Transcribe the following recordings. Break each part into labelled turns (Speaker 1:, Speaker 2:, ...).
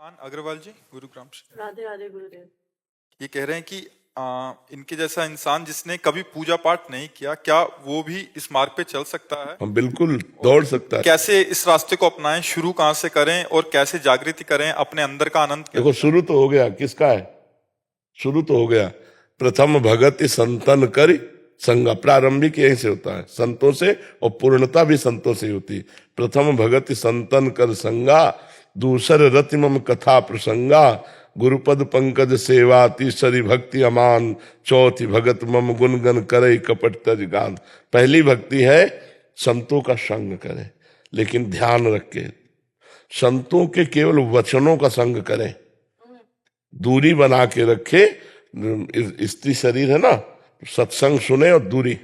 Speaker 1: अग्रवाल जी गुरुग्राम से
Speaker 2: राधे राधे गुरुदेव।
Speaker 1: ये कह रहे हैं कि इनके जैसा इंसान जिसने कभी पूजा पाठ नहीं किया, क्या वो भी इस मार्ग पे चल सकता है?
Speaker 3: हम बिल्कुल दौड़ सकता है।
Speaker 1: कैसे इस रास्ते को अपनाएं, शुरू कहाँ से करें और कैसे जागृति करें, अपने अंदर का आनंद
Speaker 3: देखो शुरू तो हो गया, किसका है? शुरू तो हो गया। प्रथम भगत संतन कर संगा, प्रारंभिक यहीं से होता है, संतों से, और पूर्णता भी संतों से होती है। प्रथम भगत संतन कर संगा, दूसर रति मम कथा प्रसंगा, गुरुपद पंकज सेवा, तीसरी भक्ति अमान, चौथी भगत मम गुणगन करे कपट तज गान। पहली भक्ति है संतों का संग करे, लेकिन ध्यान रखे संतों के केवल वचनों का संग करें, दूरी बना के रखे। स्त्री शरीर है ना, सत्संग सुने और दूरी,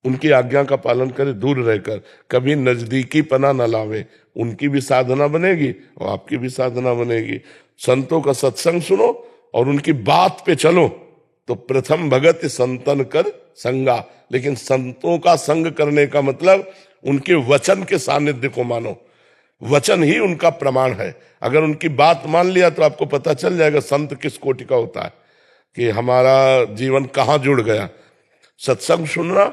Speaker 3: उनकी आज्ञा का पालन करे, दूर रहकर कभी नजदीकी पना न लावे। उनकी भी साधना बनेगी और आपकी भी साधना बनेगी। संतों का सत्संग सुनो और उनकी बात पे चलो, तो प्रथम भगत संतन कर संगा। लेकिन संतों का संग करने का मतलब उनके वचन के सानिध्य को मानो, वचन ही उनका प्रमाण है। अगर उनकी बात मान लिया तो आपको पता चल जाएगा संत किस कोटि का होता है, कि हमारा जीवन कहाँ जुड़ गया। सत्संग सुनना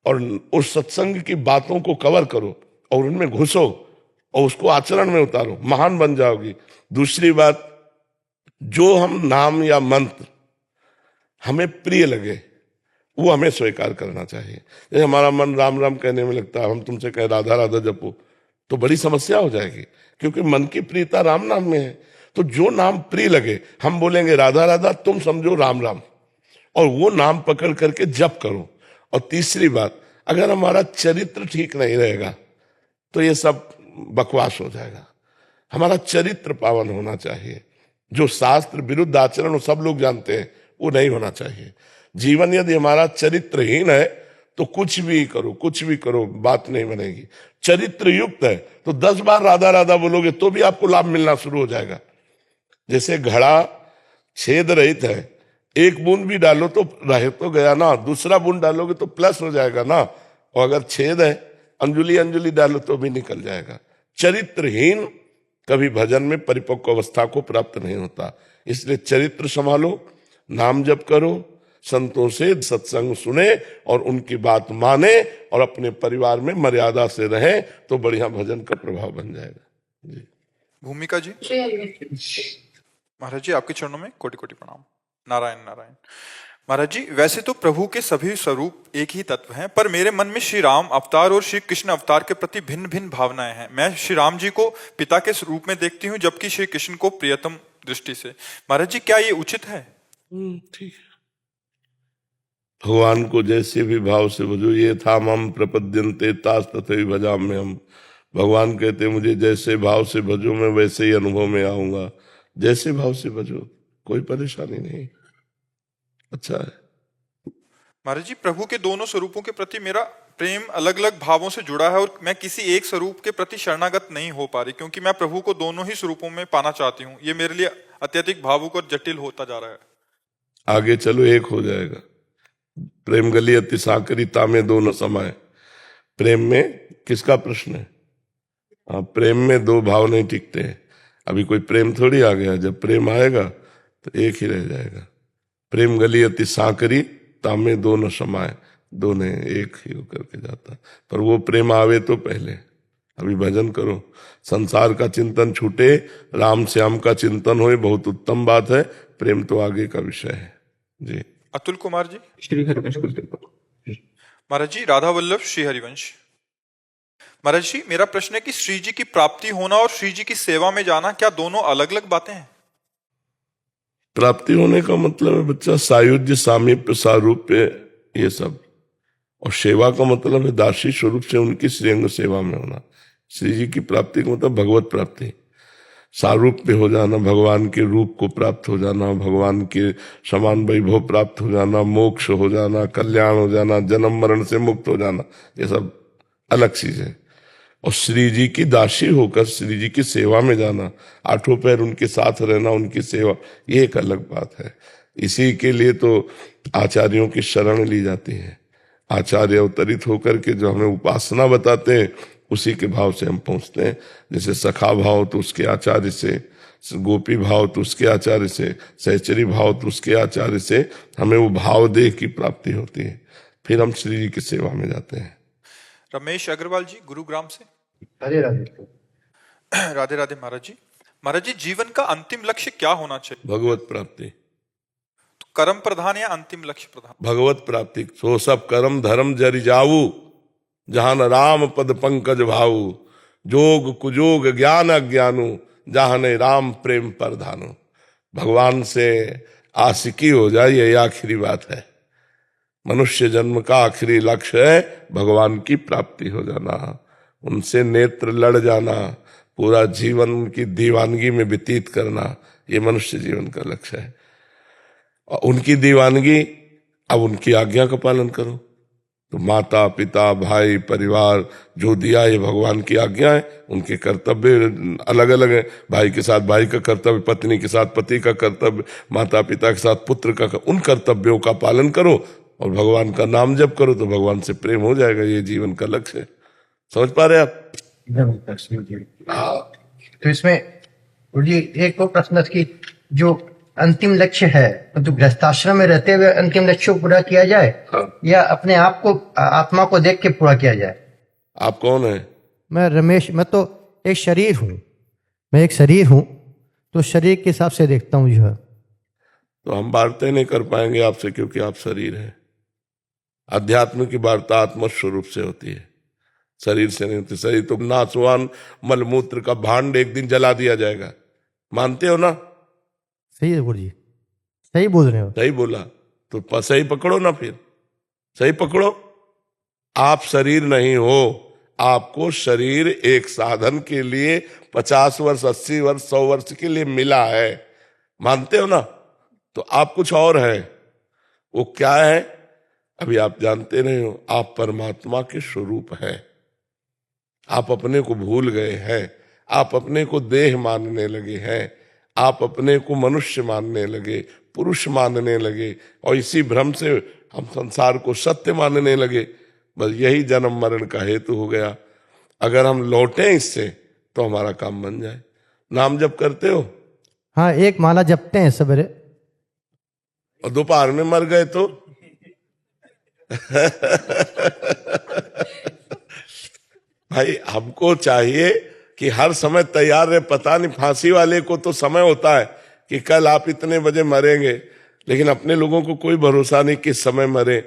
Speaker 3: और उस सत्संग की बातों को कवर करो और उनमें घुसो और उसको आचरण में उतारो, महान बन जाओगी। दूसरी बात, जो हम नाम या मंत्र हमें प्रिय लगे वो हमें स्वीकार करना चाहिए। जैसे हमारा मन राम राम कहने में लगता है, हम तुमसे कहें राधा राधा जपो, तो बड़ी समस्या हो जाएगी, क्योंकि मन की प्रियता राम नाम में है। तो जो नाम प्रिय लगे, हम बोलेंगे राधा राधा, तुम समझो राम राम, और वो नाम पकड़ करके जप करो। और तीसरी बात, अगर हमारा चरित्र ठीक नहीं रहेगा तो ये सब बकवास हो जाएगा। हमारा चरित्र पावन होना चाहिए। जो शास्त्र विरुद्ध आचरण वो सब लोग जानते हैं, वो नहीं होना चाहिए। जीवन यदि हमारा चरित्रहीन है तो कुछ भी करो बात नहीं बनेगी। चरित्र युक्त है तो 10 बार राधा राधा बोलोगे तो भी आपको लाभ मिलना शुरू हो जाएगा। जैसे घड़ा छेद रहित है, एक बूंद भी डालो तो रह तो गया ना, दूसरा बूंद डालोगे तो प्लस हो जाएगा ना, और अगर छेद है अंजुली अंजुली डालो तो भी निकल जाएगा। चरित्रहीन कभी भजन में परिपक्व अवस्था को प्राप्त नहीं होता। इसलिए चरित्र संभालो, नाम जप करो, संतों से सत्संग सुने और उनकी बात माने, और अपने परिवार में मर्यादा से रहें तो बढ़िया भजन का प्रभाव बन जाएगा। जी।
Speaker 1: भूमिका जी। महाराज जी आपके चरणों में कोटि कोटि प्रणाम। नारायण नारायण। महाराज जी, वैसे तो प्रभु के सभी स्वरूप एक ही तत्व हैं, पर मेरे मन में श्री राम अवतार और श्री कृष्ण अवतार के प्रति भिन्न भिन्न भावनाएं हैं। मैं श्री राम जी को पिता के रूप में देखती हूँ, जबकि श्री कृष्ण को प्रियतम दृष्टि से। महाराज जी, क्या ये उचित है?
Speaker 3: ठीक है। भगवान को जैसे भी भाव से भजो, ये था मम प्रपद्यन्ते तास तथैव भजाम्य हम। भगवान कहते मुझे जैसे भाव से भजो, मैं वैसे ही अनुभव में आऊंगा। जैसे भाव से भजो, कोई परेशानी नहीं, अच्छा है।
Speaker 1: महाराज जी, प्रभु के दोनों स्वरूपों के प्रति मेरा प्रेम अलग अलग भावों से जुड़ा है, और मैं किसी एक स्वरूप के प्रति शरणागत नहीं हो पा रही, क्योंकि मैं प्रभु को दोनों ही स्वरूपों में पाना चाहती हूँ। ये मेरे लिए अत्यधिक भावुक और जटिल होता जा रहा है।
Speaker 3: आगे चलो, एक हो जाएगा। प्रेम गली अति साकरी तामे दो न समाये। प्रेम में किसका प्रश्न है? हाँ, प्रेम में दो भाव नहीं टिकते हैं। अभी कोई प्रेम थोड़ी आ गया, जब प्रेम आएगा तो एक ही रह जाएगा। प्रेम गली अति साकरी तामे दो न समाये, दोनों एक ही होकर के जाता। पर वो प्रेम आवे तो पहले अभी भजन करो, संसार का चिंतन छूटे, राम श्याम का चिंतन होए, बहुत उत्तम बात है। प्रेम तो आगे का विषय है। जी।
Speaker 1: अतुल कुमार जी।
Speaker 4: श्री हरिवंश।
Speaker 1: महाराज जी, राधा वल्लभ श्री हरिवंश। महाराज जी, मेरा प्रश्न है कि श्री जी की प्राप्ति होना और श्री जी की सेवा में जाना, क्या दोनों अलग अलग बातें हैं?
Speaker 3: प्राप्ति होने का मतलब है बच्चा सायुज्य, सामीप्य, सारूप्य, ये सब। और सेवा का मतलब है दासी स्वरूप से उनकी श्रीअंग सेवा में होना। श्री जी की प्राप्ति का मतलब भगवत प्राप्ति, सारूप्य हो जाना, भगवान के रूप को प्राप्त हो जाना, भगवान के समान वैभव प्राप्त हो जाना, मोक्ष हो जाना, कल्याण हो जाना, जन्म मरण से मुक्त हो जाना, ये सब अलग चीज है। और श्री जी की दासी होकर श्री जी की सेवा में जाना, आठों पैर उनके साथ रहना, उनकी सेवा, ये एक अलग बात है। इसी के लिए तो आचार्यों की शरण ली जाती है। आचार्य अवतरित होकर के जो हमें उपासना बताते हैं, उसी के भाव से हम पहुंचते हैं। जैसे सखा भाव तो उसके आचार्य से, गोपी भाव तो उसके आचार्य से, सहचरी भाव तो उसके आचार्य से हमें वो भाव देह की प्राप्ति होती है, फिर हम श्री जी की सेवा में जाते हैं।
Speaker 1: रमेश अग्रवाल जी गुरुग्राम से।
Speaker 2: हरे राधे।
Speaker 1: राधे राधे महाराज जी। महाराज जी, जीवन का अंतिम लक्ष्य क्या होना चाहिए?
Speaker 3: भगवत प्राप्ति।
Speaker 1: तो कर्म प्रधान या अंतिम लक्ष्य प्रधान?
Speaker 3: भगवत प्राप्ति। सो सब कर्म धर्म जरि जाऊ, जहान राम पद पंकज भाऊ, जोग कुजोग ज्ञान अज्ञानु, जहान राम प्रेम प्रधानु। भगवान से आशिकी हो जाए, यही आखिरी बात है। मनुष्य जन्म का आखिरी लक्ष्य है भगवान की प्राप्ति हो जाना, उनसे नेत्र लड़ जाना, पूरा जीवन उनकी दीवानगी में व्यतीत करना, ये मनुष्य जीवन का लक्ष्य है। और उनकी दीवानगी, अब उनकी आज्ञा का पालन करो। तो माता पिता भाई परिवार जो दिया, ये भगवान की आज्ञा है, उनके कर्तव्य अलग अलग है। भाई के साथ भाई का कर्तव्य, पत्नी के साथ पति का कर्तव्य, माता पिता के साथ पुत्र का, उन कर्तव्यों का पालन करो और भगवान का नाम जप करो, तो भगवान से प्रेम हो जाएगा। ये जीवन का लक्ष्य है। समझ पा रहे आप?
Speaker 2: तो इसमें गुरु जी एक और प्रश्न कि जो अंतिम लक्ष्य है तो गृहस्थाश्रम में रहते हुए अंतिम लक्ष्य को पूरा किया जाए, या अपने आप को, आत्मा को देख के पूरा किया जाए?
Speaker 3: आप कौन है?
Speaker 4: मैं रमेश, मैं तो एक शरीर हूँ, मैं एक शरीर हूँ, तो शरीर के हिसाब से देखता हूँ जो है।
Speaker 3: तो हम वार्ता नहीं कर पाएंगे आपसे, क्योंकि आप शरीर हैं। अध्यात्म की वार्ता आत्म स्वरूप से होती है, शरीर से नहीं होती। शरीर तो नासवान मलमूत्र का भांड एक दिन जला दिया जाएगा, मानते हो ना?
Speaker 4: सही है गुरु जी, सही बोल रहे हो।
Speaker 3: सही बोला तो सही पकड़ो ना, फिर सही पकड़ो। आप शरीर नहीं हो, आपको शरीर एक साधन के लिए 50 वर्ष 80 वर्ष 100 वर्ष के लिए मिला है, मानते हो ना? तो आप कुछ और है। वो क्या है अभी आप जानते नहीं हो। आप परमात्मा के स्वरूप है। आप अपने को भूल गए हैं, आप अपने को देह मानने लगे हैं, आप अपने को मनुष्य मानने लगे, पुरुष मानने लगे, और इसी भ्रम से हम संसार को सत्य मानने लगे। बस यही जन्म मरण का हेतु हो गया। अगर हम लौटें इससे तो हमारा काम बन जाए। नाम जप करते हो?
Speaker 4: हाँ, एक माला जपते हैं सवेरे।
Speaker 3: और दोपहर में मर गए तो भाई हमको चाहिए कि हर समय तैयार रहे। पता नहीं, फांसी वाले को तो समय होता है कि कल आप इतने बजे मरेंगे, लेकिन अपने लोगों को कोई भरोसा नहीं किस समय मरे।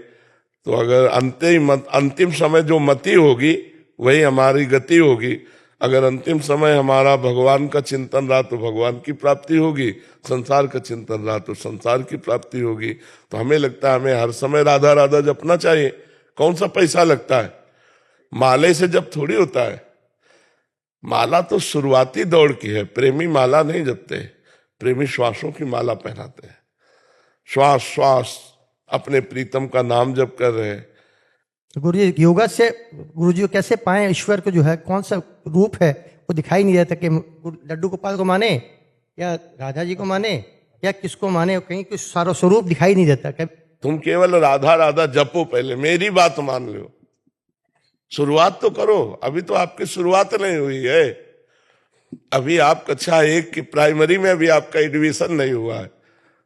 Speaker 3: तो अगर अंतिम समय जो मति होगी वही हमारी गति होगी। अगर अंतिम समय हमारा भगवान का चिंतन रहा तो भगवान की प्राप्ति होगी, संसार का चिंतन रहा तो संसार की प्राप्ति होगी। तो हमें लगता है हमें हर समय राधा राधा जपना चाहिए। कौन सा पैसा लगता है? माले से जब थोड़ी होता है। माला तो शुरुआती दौड़ की है। प्रेमी माला नहीं जपते, प्रेमी श्वासों की माला पहनाते हैं। श्वास श्वास अपने प्रीतम का नाम जप कर रहे हैं।
Speaker 4: तो गुरु जी, योगा से गुरु जी कैसे पाए ईश्वर को, जो है कौन सा रूप है वो दिखाई नहीं देता। कि लड्डू गोपाल को माने या राधा जी को माने या किसको माने, कहीं कुछ सारा स्वरूप दिखाई नहीं देता।
Speaker 3: तुम केवल राधा राधा जपो, पहले मेरी बात मान लो, शुरुआत तो करो। अभी तो आपकी शुरुआत नहीं हुई है। अभी आप कक्षा 1 की प्राइमरी में अभी आपका एडमिशन नहीं हुआ है।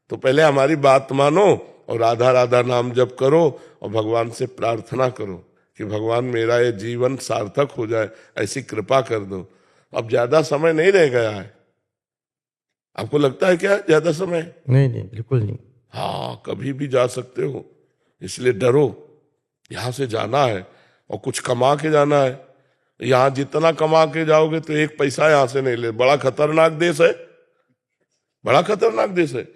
Speaker 3: तो पहले हमारी बात मानो और राधा राधा नाम जप करो और भगवान से प्रार्थना करो कि भगवान मेरा ये जीवन सार्थक हो जाए, ऐसी कृपा कर दो। अब ज्यादा समय नहीं रह गया है। आपको लगता है क्या ज्यादा समय?
Speaker 4: नहीं नहीं, बिल्कुल नहीं।
Speaker 3: हाँ, कभी भी जा सकते हो, इसलिए डरो। यहां से जाना है और कुछ कमा के जाना है। यहां जितना कमा के जाओगे तो एक पैसा यहां से नहीं ले। बड़ा खतरनाक देश है, बड़ा खतरनाक देश है।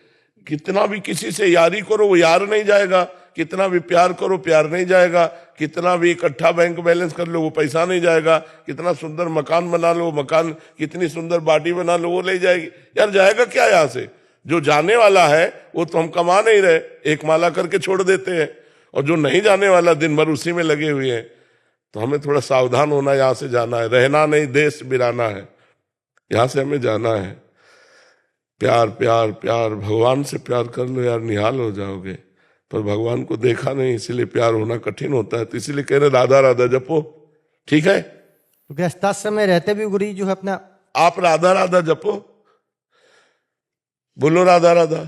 Speaker 3: कितना भी किसी से यारी करो वो यार नहीं जाएगा, कितना भी प्यार करो प्यार नहीं जाएगा, कितना भी इकट्ठा बैंक बैलेंस कर लो वो पैसा नहीं जाएगा, कितना सुंदर मकान बना लो मकान, कितनी सुंदर बॉडी बना लो वो ले जाएगी। यार जाएगा क्या यहाँ से? जो जाने वाला है वो तो हम कमा नहीं रहे, एक माला करके छोड़ देते हैं। और जो नहीं जाने वाला दिन भर उसी में लगे हुए हैं। तो हमें थोड़ा सावधान होना, यहाँ से जाना है, रहना नहीं, देश बिराना है। यहाँ से हमें जाना है। प्यार प्यार प्यार, भगवान से प्यार कर लो यार, निहाल हो जाओगे। पर भगवान को देखा नहीं, इसीलिए प्यार होना कठिन होता है। तो इसीलिए कह रहे राधा राधा जपो, ठीक है?
Speaker 4: गृहस्थाश्रम में रहते भी गुरु जी जो है अपना,
Speaker 3: आप राधा राधा जपो। बोलो राधा राधा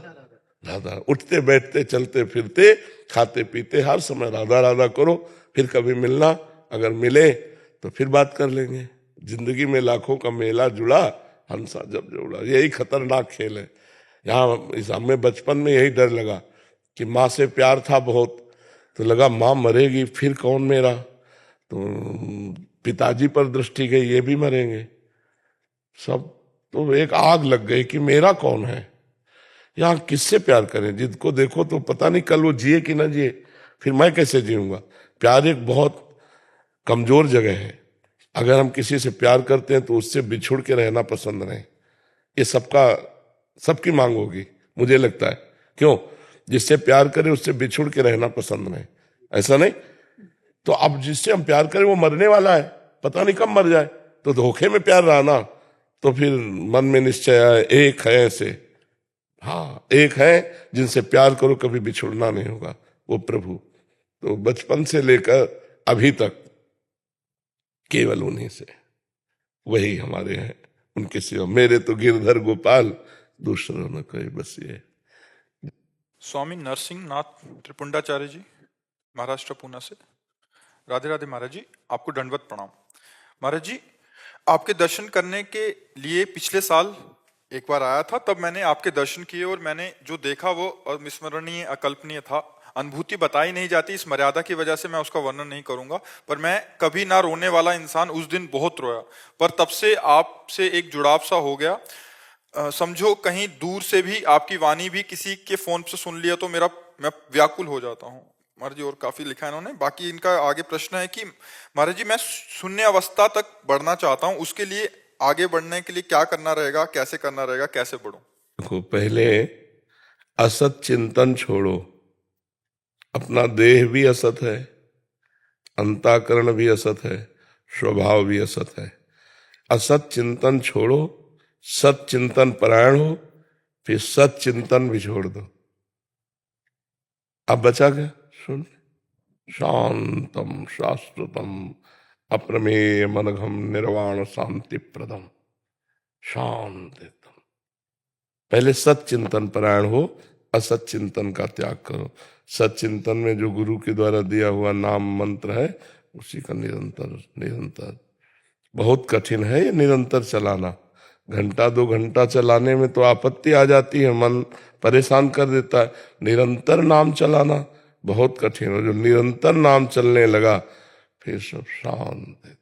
Speaker 3: राधा। उठते बैठते चलते फिरते खाते पीते हर समय राधा राधा करो। फिर कभी मिलना, अगर मिले तो फिर बात कर लेंगे। जिंदगी में लाखों का मेला जुड़ा, हंसा जब जोड़ा। यही खतरनाक खेल है। यहाँ इस हमें बचपन में यही डर लगा कि माँ से प्यार था बहुत, तो लगा माँ मरेगी फिर कौन मेरा, तो पिताजी पर दृष्टि गई, ये भी मरेंगे सब। तो एक आग लग गई कि मेरा कौन है, यहाँ किससे प्यार करें। जिसको देखो तो पता नहीं कल वो जिए कि ना जिए, फिर मैं कैसे जीऊंगा। प्यार एक बहुत कमजोर जगह है। अगर हम किसी से प्यार करते हैं तो उससे बिछुड़ के रहना पसंद नहीं। ये सबकी मांग होगी मुझे लगता है। क्यों? जिससे प्यार करे उससे बिछुड़ के रहना पसंद नहीं, ऐसा नहीं? तो अब जिससे हम प्यार करें वो मरने वाला है, पता नहीं कब मर जाए, तो धोखे में प्यार रहा ना। तो फिर मन में निश्चय है, एक है ऐसे, हाँ एक है जिनसे प्यार करो कभी बिछुड़ना नहीं होगा, वो प्रभु। तो बचपन से लेकर अभी तक केवल उन्हीं से, वही हमारे हैं, उनके सिवा मेरे तो गिरधर गोपाल, दूसरों न कोई बस ये।
Speaker 1: स्वामी नरसिंह नाथ त्रिपुंडाचार्य जी, महाराष्ट्र पूना से। राधे राधे महाराज जी, आपको दंडवत प्रणाम। महाराज जी, आपके दर्शन करने के लिए पिछले साल एक बार आया था, तब मैंने आपके दर्शन किए और मैंने जो देखा वो अविस्मरणीय, अकल्पनीय था। अनुभूति बताई नहीं जाती, इस मर्यादा की वजह से मैं उसका वर्णन नहीं करूंगा, पर मैं कभी ना रोने वाला इंसान उस दिन बहुत रोया। पर तब से आपसे एक जुड़ाव सा हो गया। समझो कहीं दूर से भी आपकी वाणी भी किसी के फोन से सुन लिया तो मैं व्याकुल हो जाता हूँ महाराज जी। और काफी लिखा है इन्होंने। बाकी इनका आगे प्रश्न है कि महाराज जी, मैं शून्य अवस्था तक बढ़ना चाहता हूँ, उसके लिए आगे बढ़ने के लिए क्या करना रहेगा, कैसे करना रहेगा, कैसे बढ़ूं?
Speaker 3: देखो, पहले असत चिंतन छोड़ो। अपना देह भी असत है, अंतःकरण भी असत है, स्वभाव भी असत है। असत चिंतन छोड़ो, सत चिंतन परायण हो, फिर सत चिंतन भी छोड़ दो। अब बचा गया, सुन। शांतम शाश्वतम अप्रमेय मनघम निर्वाण शांति प्रदम, शांत एकदम। पहले सत चिंतन परायण हो, असत चिंतन का त्याग करो। सत चिंतन में जो गुरु के द्वारा दिया हुआ नाम मंत्र है, उसी का निरंतर निरंतर। बहुत कठिन है ये निरंतर चलाना। घंटा 2 घंटा चलाने में तो आपत्ति आ जाती है, मन परेशान कर देता है। निरंतर नाम चलाना बहुत कठिन है। जो निरंतर नाम चलने लगा फिर सब शांत है।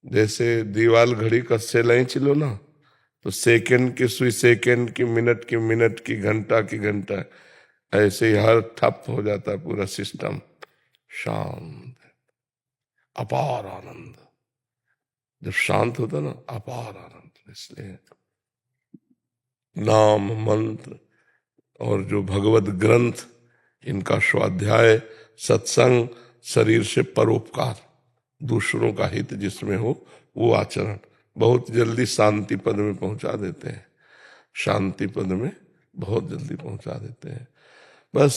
Speaker 3: जैसे दीवाल घड़ी कस्से नहीं चिलो ना, तो सेकंड की सुई सेकंड की, मिनट की, घंटा की घंटा, ऐसे ही हर ठप हो जाता है पूरा सिस्टम। शांत, अपार आनंद। जब शांत होता ना, अपार आनंद। इसलिए नाम मंत्र और जो भगवत ग्रंथ, इनका स्वाध्याय, सत्संग, शरीर से परोपकार, दूसरों का हित जिसमें हो वो आचरण बहुत जल्दी शांति पद में पहुंचा देते हैं। शांति पद में बहुत जल्दी पहुंचा देते हैं। बस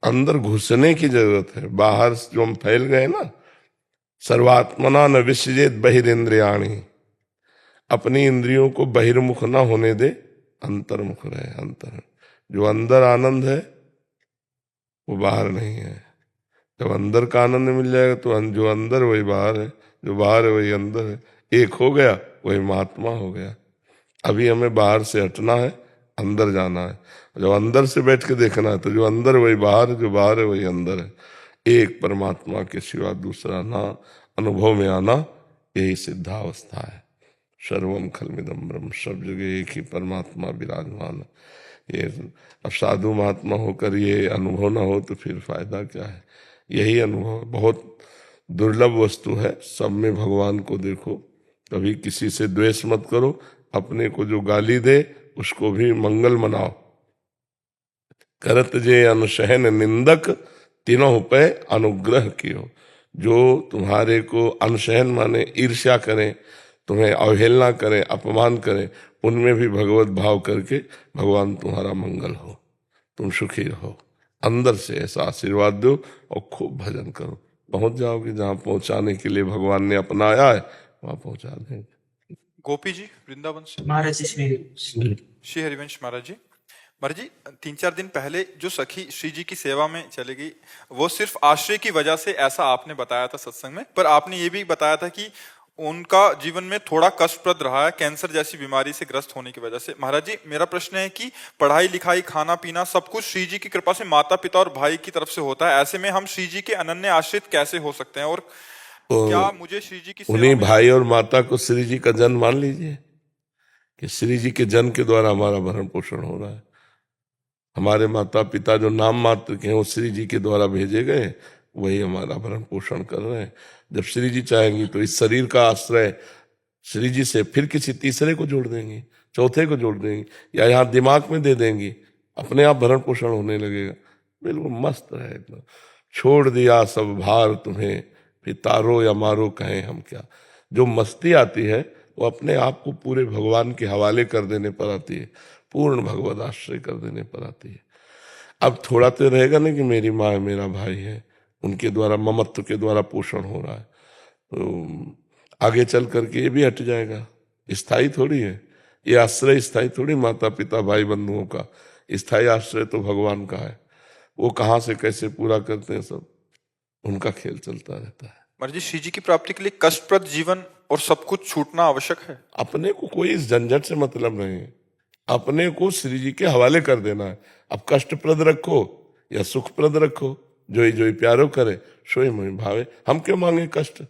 Speaker 3: अंदर घुसने की जरूरत है। बाहर जो हम फैल गए ना, सर्वात्मना न विसृजेत बहिरेंद्रियाणि, अपनी इंद्रियों को बहिर्मुख ना होने दे, अंतर्मुख रहे। अंतर, जो अंदर आनंद है वो बाहर नहीं है। जब अंदर का आनंद मिल जाएगा तो जो अंदर वही बाहर है, जो बाहर है वही अंदर है। एक हो गया वही महात्मा हो गया। अभी हमें बाहर से हटना है, अंदर जाना है। जब अंदर से बैठ के देखना है तो जो अंदर वही बाहर है, जो बाहर है वही अंदर है। एक परमात्मा के सिवा दूसरा ना अनुभव में आना, यही सिद्धावस्था है। सर्वम खलमिदम ब्रह्म, सब जगह एक ही परमात्मा विराजमान है। ये अब साधु महात्मा होकर ये अनुभव ना हो तो फिर फायदा क्या है। यही अनुभव बहुत दुर्लभ वस्तु है। सब में भगवान को देखो। कभी किसी से द्वेष मत करो। अपने को जो गाली दे उसको भी मंगल मनाओ। करत जे अनुशहन निंदक, तीनों पे अनुग्रह कियो। जो तुम्हारे को अनुशहन माने ईर्ष्या करें, तुम्हें अवहेलना करें, अपमान करें, उनमें भी भगवत भाव करके भगवान तुम्हारा मंगल हो, तुम सुखी रहो। अंदर से ऐसा आशीर्वाद दो और खूब भजन करो। पहुंच जाओगे जहां पहुंचाने के लिए भगवान ने अपनाया है, वहां पहुंचा देंगे।
Speaker 1: गोपी जी वृंदावन से।
Speaker 5: महाराज जी
Speaker 1: श्री हरिवंश महाराज जी। महाराज जी 3-4 दिन पहले जो सखी श्री जी की सेवा में चली गई, वो सिर्फ आश्रय की वजह से, ऐसा आपने बताया था सत्संग में, पर आपने ये भी बताया था कि उनका जीवन में थोड़ा कष्टप्रद रहा है कैंसर जैसी बीमारी से ग्रस्त होने की वजह से। महाराज जी मेरा प्रश्न है कि पढ़ाई लिखाई खाना पीना सब कुछ श्री जी की कृपा से माता पिता और भाई की तरफ से होता है, ऐसे में हम श्री जी के अनन्य आश्रित कैसे हो सकते हैं? और क्या मुझे श्री जी की सेवा
Speaker 3: उन्हीं
Speaker 1: में...
Speaker 3: भाई और माता को श्री जी का जन्म मान लीजिए कि श्री जी के जन्म के द्वारा हमारा भरण पोषण हो रहा है। हमारे माता पिता जो नाम मात्र के हैं वो श्री जी के द्वारा भेजे गए, वही हमारा भरण पोषण कर रहे हैं। जब श्री जी चाहेंगी तो इस शरीर का आश्रय श्री जी से फिर किसी तीसरे को जोड़ देंगी, चौथे को जोड़ देंगी, या यहाँ दिमाग में दे देंगी, अपने आप भरण पोषण होने लगेगा। बिल्कुल मस्त है एकदम। छोड़ दिया सब भार तुम्हें, फिर तारो या मारो कहें हम क्या। जो मस्ती आती है वो अपने आप को पूरे भगवान के हवाले कर देने पर आती है, पूर्ण भगवत आश्रय कर देने पर आती है। अब थोड़ा तो रहेगा ना कि मेरी माँ है, मेरा भाई है, उनके द्वारा ममत्व के द्वारा पोषण हो रहा है, तो आगे चल करके ये भी हट जाएगा। स्थायी थोड़ी है ये आश्रय, स्थायी थोड़ी माता पिता भाई बंधुओं का। स्थायी आश्रय तो भगवान का है, वो कहाँ से कैसे पूरा करते हैं सब उनका खेल चलता रहता है।
Speaker 1: महाराज जी श्री जी की प्राप्ति के लिए कष्टप्रद जीवन और सब कुछ छूटना आवश्यक है।
Speaker 3: अपने को कोई इस झंझट से मतलब नहीं है, अपने को श्री जी के हवाले कर देना है। अब कष्टप्रद रखो या सुखप्रद रखो, जोई जोई प्यारो करे सोई मोहि भावे। हम क्यों मांगे कष्ट?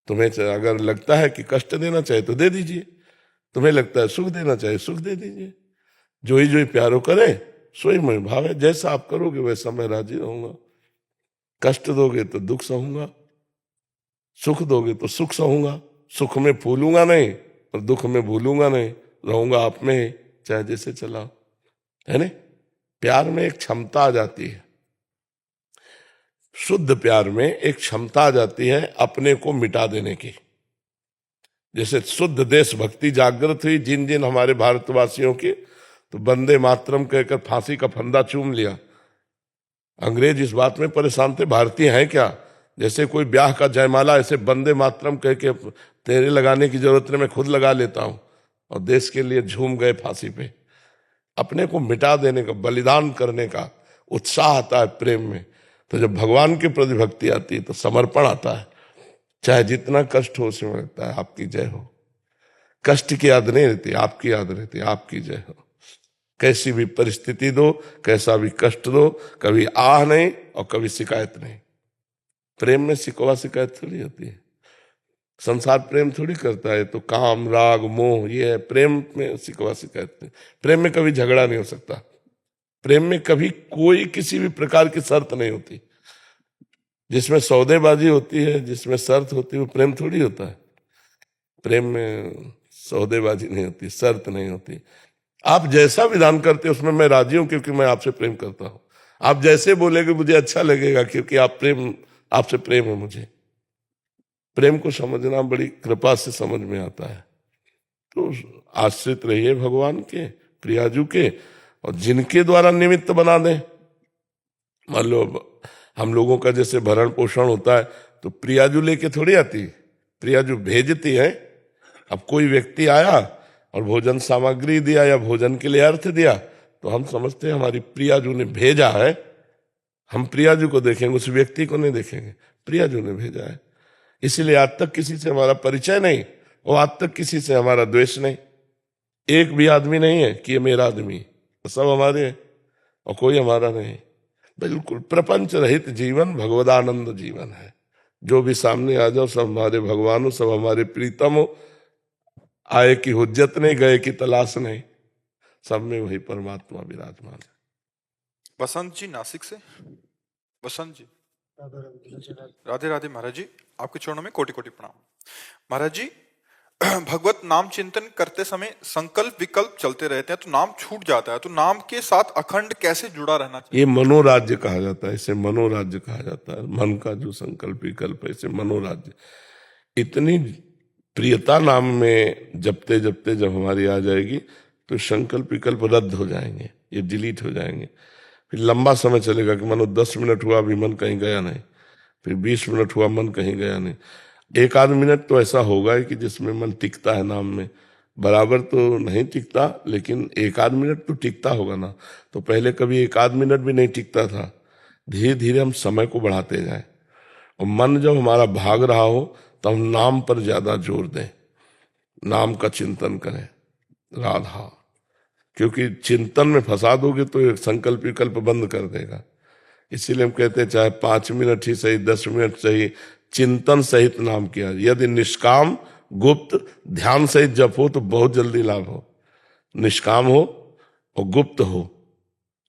Speaker 3: तुम्हें अगर लगता है कि कष्ट देना चाहिए तो दे दीजिए, तुम्हें लगता है सुख देना चाहिए सुख दे दीजिए। जोई जोई प्यारो करे सोई मोहि भावे। जैसा आप करोगे वैसा मैं राजी रहूंगा। कष्ट दोगे तो दुख सहूंगा, सुख दोगे तो सुख सहूंगा। सुख में फूलूंगा नहीं और दुख में भूलूंगा नहीं, रहूंगा आप में ही, चाहे जैसे चलाओ, है ना। प्यार में एक क्षमता आ जाती है, शुद्ध प्यार में एक क्षमता आ जाती है अपने को मिटा देने की। जैसे शुद्ध देशभक्ति जागृत हुई जिन जिन हमारे भारतवासियों की, तो वंदे मातरम कहकर फांसी का फंदा चूम लिया। अंग्रेज इस बात में परेशान थे, भारतीय हैं क्या? जैसे कोई ब्याह का जयमाला ऐसे वंदे मातरम कह के तेरे लगाने की जरूरत नहीं, मैं खुद लगा लेता हूं, और देश के लिए झूम गए फांसी पे। अपने को मिटा देने का, बलिदान करने का उत्साह आता है प्रेम में। तो जब भगवान के प्रति भक्ति आती है तो समर्पण आता है, चाहे जितना कष्ट हो उसमें लगता है आपकी जय हो। कष्ट की याद नहीं रहती, आपकी याद रहती, आपकी जय हो। कैसी भी परिस्थिति दो, कैसा भी कष्ट दो, कभी आह नहीं और कभी शिकायत नहीं। प्रेम में शिकवा शिकायत थोड़ी होती है। संसार प्रेम थोड़ी करता है, तो काम राग मोह ये है। प्रेम में शिकवा शिकायत नहीं। प्रेम में कभी झगड़ा नहीं हो सकता। प्रेम में कभी कोई किसी भी प्रकार की शर्त नहीं होती। जिसमें सौदेबाजी होती है, जिसमें शर्त होती है, वो प्रेम थोड़ी होता है। प्रेम में सौदेबाजी नहीं होती, शर्त नहीं होती। आप जैसा विधान करते उसमें मैं राजी हूं, क्योंकि मैं आपसे प्रेम करता हूं। आप जैसे बोलेगे मुझे अच्छा लगेगा, क्योंकि आपसे प्रेम है मुझे। प्रेम को समझना बड़ी कृपा से समझ में आता है। तो आश्रित रहिए भगवान के, प्रियाजू के, और जिनके द्वारा निमित्त बना दें। मान लो हम लोगों का जैसे भरण पोषण होता है, तो प्रियाजू लेके थोड़ी आती, प्रियाजू भेजती है। अब कोई व्यक्ति आया और भोजन सामग्री दिया या भोजन के लिए अर्थ दिया, तो हम समझते हैं हमारी प्रियाजू ने भेजा है। हम प्रियाजू को देखेंगे, उस व्यक्ति को नहीं देखेंगे। प्रियाजू ने भेजा है, इसीलिए आज तक किसी से हमारा परिचय नहीं, और आज तक किसी से हमारा द्वेष नहीं। एक भी आदमी नहीं है कि ये मेरा आदमी, सब हमारे हैं और कोई हमारा नहीं। बिल्कुल प्रपंच रहित जीवन भगवदानंद जीवन है। जो भी सामने आ जाओ सब हमारे भगवान हो, सब हमारे प्रीतम हो। आए की हुज्जत नहीं, गए की तलाश नहीं, सब में वही परमात्मा विराजमान है।
Speaker 1: बसंत जी नासिक से। बसंत जी राधे राधे। महाराज जी आपके चरणों में कोटि कोटि प्रणाम। महाराज जी भगवत नाम चिंतन करते समय संकल्प विकल्प चलते रहते हैं, तो नाम छूट जाता है, तो नाम के साथ अखंड कैसे जुड़ा रहना चाहिए?
Speaker 3: ये मनोराज्य कहा जाता है, इसे मनोराज्य कहा जाता है। मन का जो संकल्प विकल्प है, इसे मनोराज्य। इतनी प्रियता नाम में जपते जपते जब हमारी आ जाएगी, तो संकल्प विकल्प रद्द हो जाएंगे, ये डिलीट हो जाएंगे। फिर लंबा समय चलेगा कि मानो 10 मिनट हुआ अभी मन कहीं गया नहीं, फिर 20 मिनट हुआ मन कहीं गया नहीं। एक आध मिनट तो ऐसा होगा ही कि जिसमें मन टिकता है नाम में, बराबर तो नहीं टिकता, लेकिन एक आध मिनट तो टिकता होगा ना। तो पहले कभी एक आध मिनट भी नहीं टिकता था। धीरे धीरे हम समय को बढ़ाते जाएं, और मन जब हमारा भाग रहा हो तो हम नाम पर ज्यादा जोर दें, नाम का चिंतन करें, राधा। क्योंकि चिंतन में फंसा दोगे तो एक संकल्प विकल्प बंद कर देगा। इसीलिए हम कहते हैं चाहे 5 मिनट ही सही, 10 मिनट सही, चिंतन सहित नाम किया। यदि निष्काम गुप्त ध्यान सहित जप हो तो बहुत जल्दी लाभ हो। निष्काम हो और गुप्त हो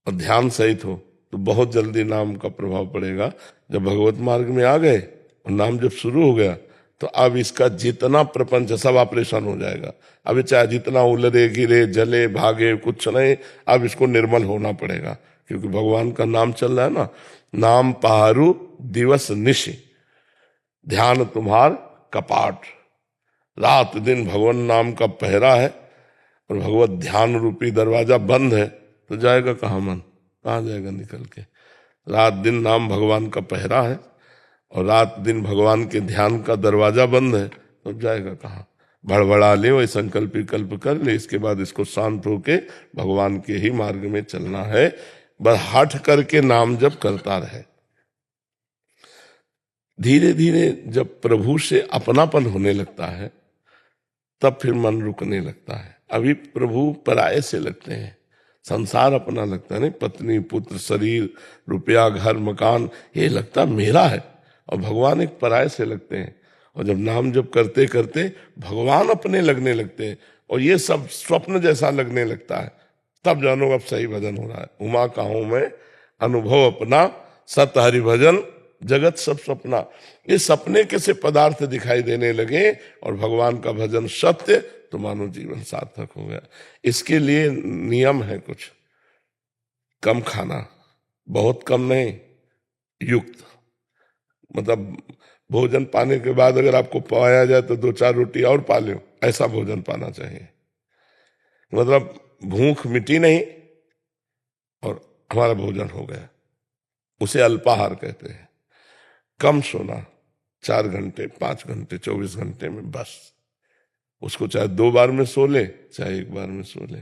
Speaker 3: और ध्यान सहित हो तो बहुत जल्दी नाम का प्रभाव पड़ेगा। जब भगवत मार्ग में आ गए और नाम जब शुरू हो गया तो अब इसका जितना प्रपंच सब ऑपरेशन हो जाएगा। अब चाहे जितना उलरे गिरे जले भागे कुछ नहीं, अब इसको निर्मल होना पड़ेगा, क्योंकि भगवान का नाम चल रहा है ना। नाम पहारू दिवस निशि, ध्यान तुम्हार कपाट। रात दिन भगवान नाम का पहरा है और भगवत ध्यान रूपी दरवाजा बंद है तो जाएगा कहाँ मन, कहाँ जाएगा निकल के। रात दिन नाम भगवान का पहरा है और रात दिन भगवान के ध्यान का दरवाजा बंद है तो जाएगा कहाँ। बड़बड़ा ले, वही संकल्प विकल्प कर ले, इसके बाद इसको शांत होके भगवान के ही मार्ग में चलना है। बस हट करके नाम जप करता रहे। धीरे धीरे जब प्रभु से अपनापन होने लगता है तब फिर मन रुकने लगता है। अभी प्रभु पराये से लगते हैं, संसार अपना लगता है, नहीं पत्नी पुत्र शरीर रुपया घर मकान ये लगता मेरा है, और भगवान एक पराये से लगते हैं। और जब नाम जप करते करते भगवान अपने लगने लगते हैं और ये सब स्वप्न जैसा लगने लगता है, तब जानो अब सही भजन हो रहा है। उमा का हूं मैं अनुभव अपना, सत हरि भजन जगत सब सपना। ये सपने कैसे पदार्थ दिखाई देने लगे और भगवान का भजन सत्य, तो मानो जीवन सार्थक हो गया। इसके लिए नियम है कुछ, कम खाना, बहुत कम नहीं, युक्त। मतलब भोजन पाने के बाद अगर आपको पाया जाए तो 2-4 रोटी और पा लो, ऐसा भोजन पाना चाहिए। मतलब भूख मिटी नहीं और हमारा भोजन हो गया, उसे अल्पाहार कहते हैं। कम सोना, 4 घंटे 5 घंटे 24 घंटे में बस। उसको चाहे 2 बार में सो ले चाहे 1 बार में सो ले।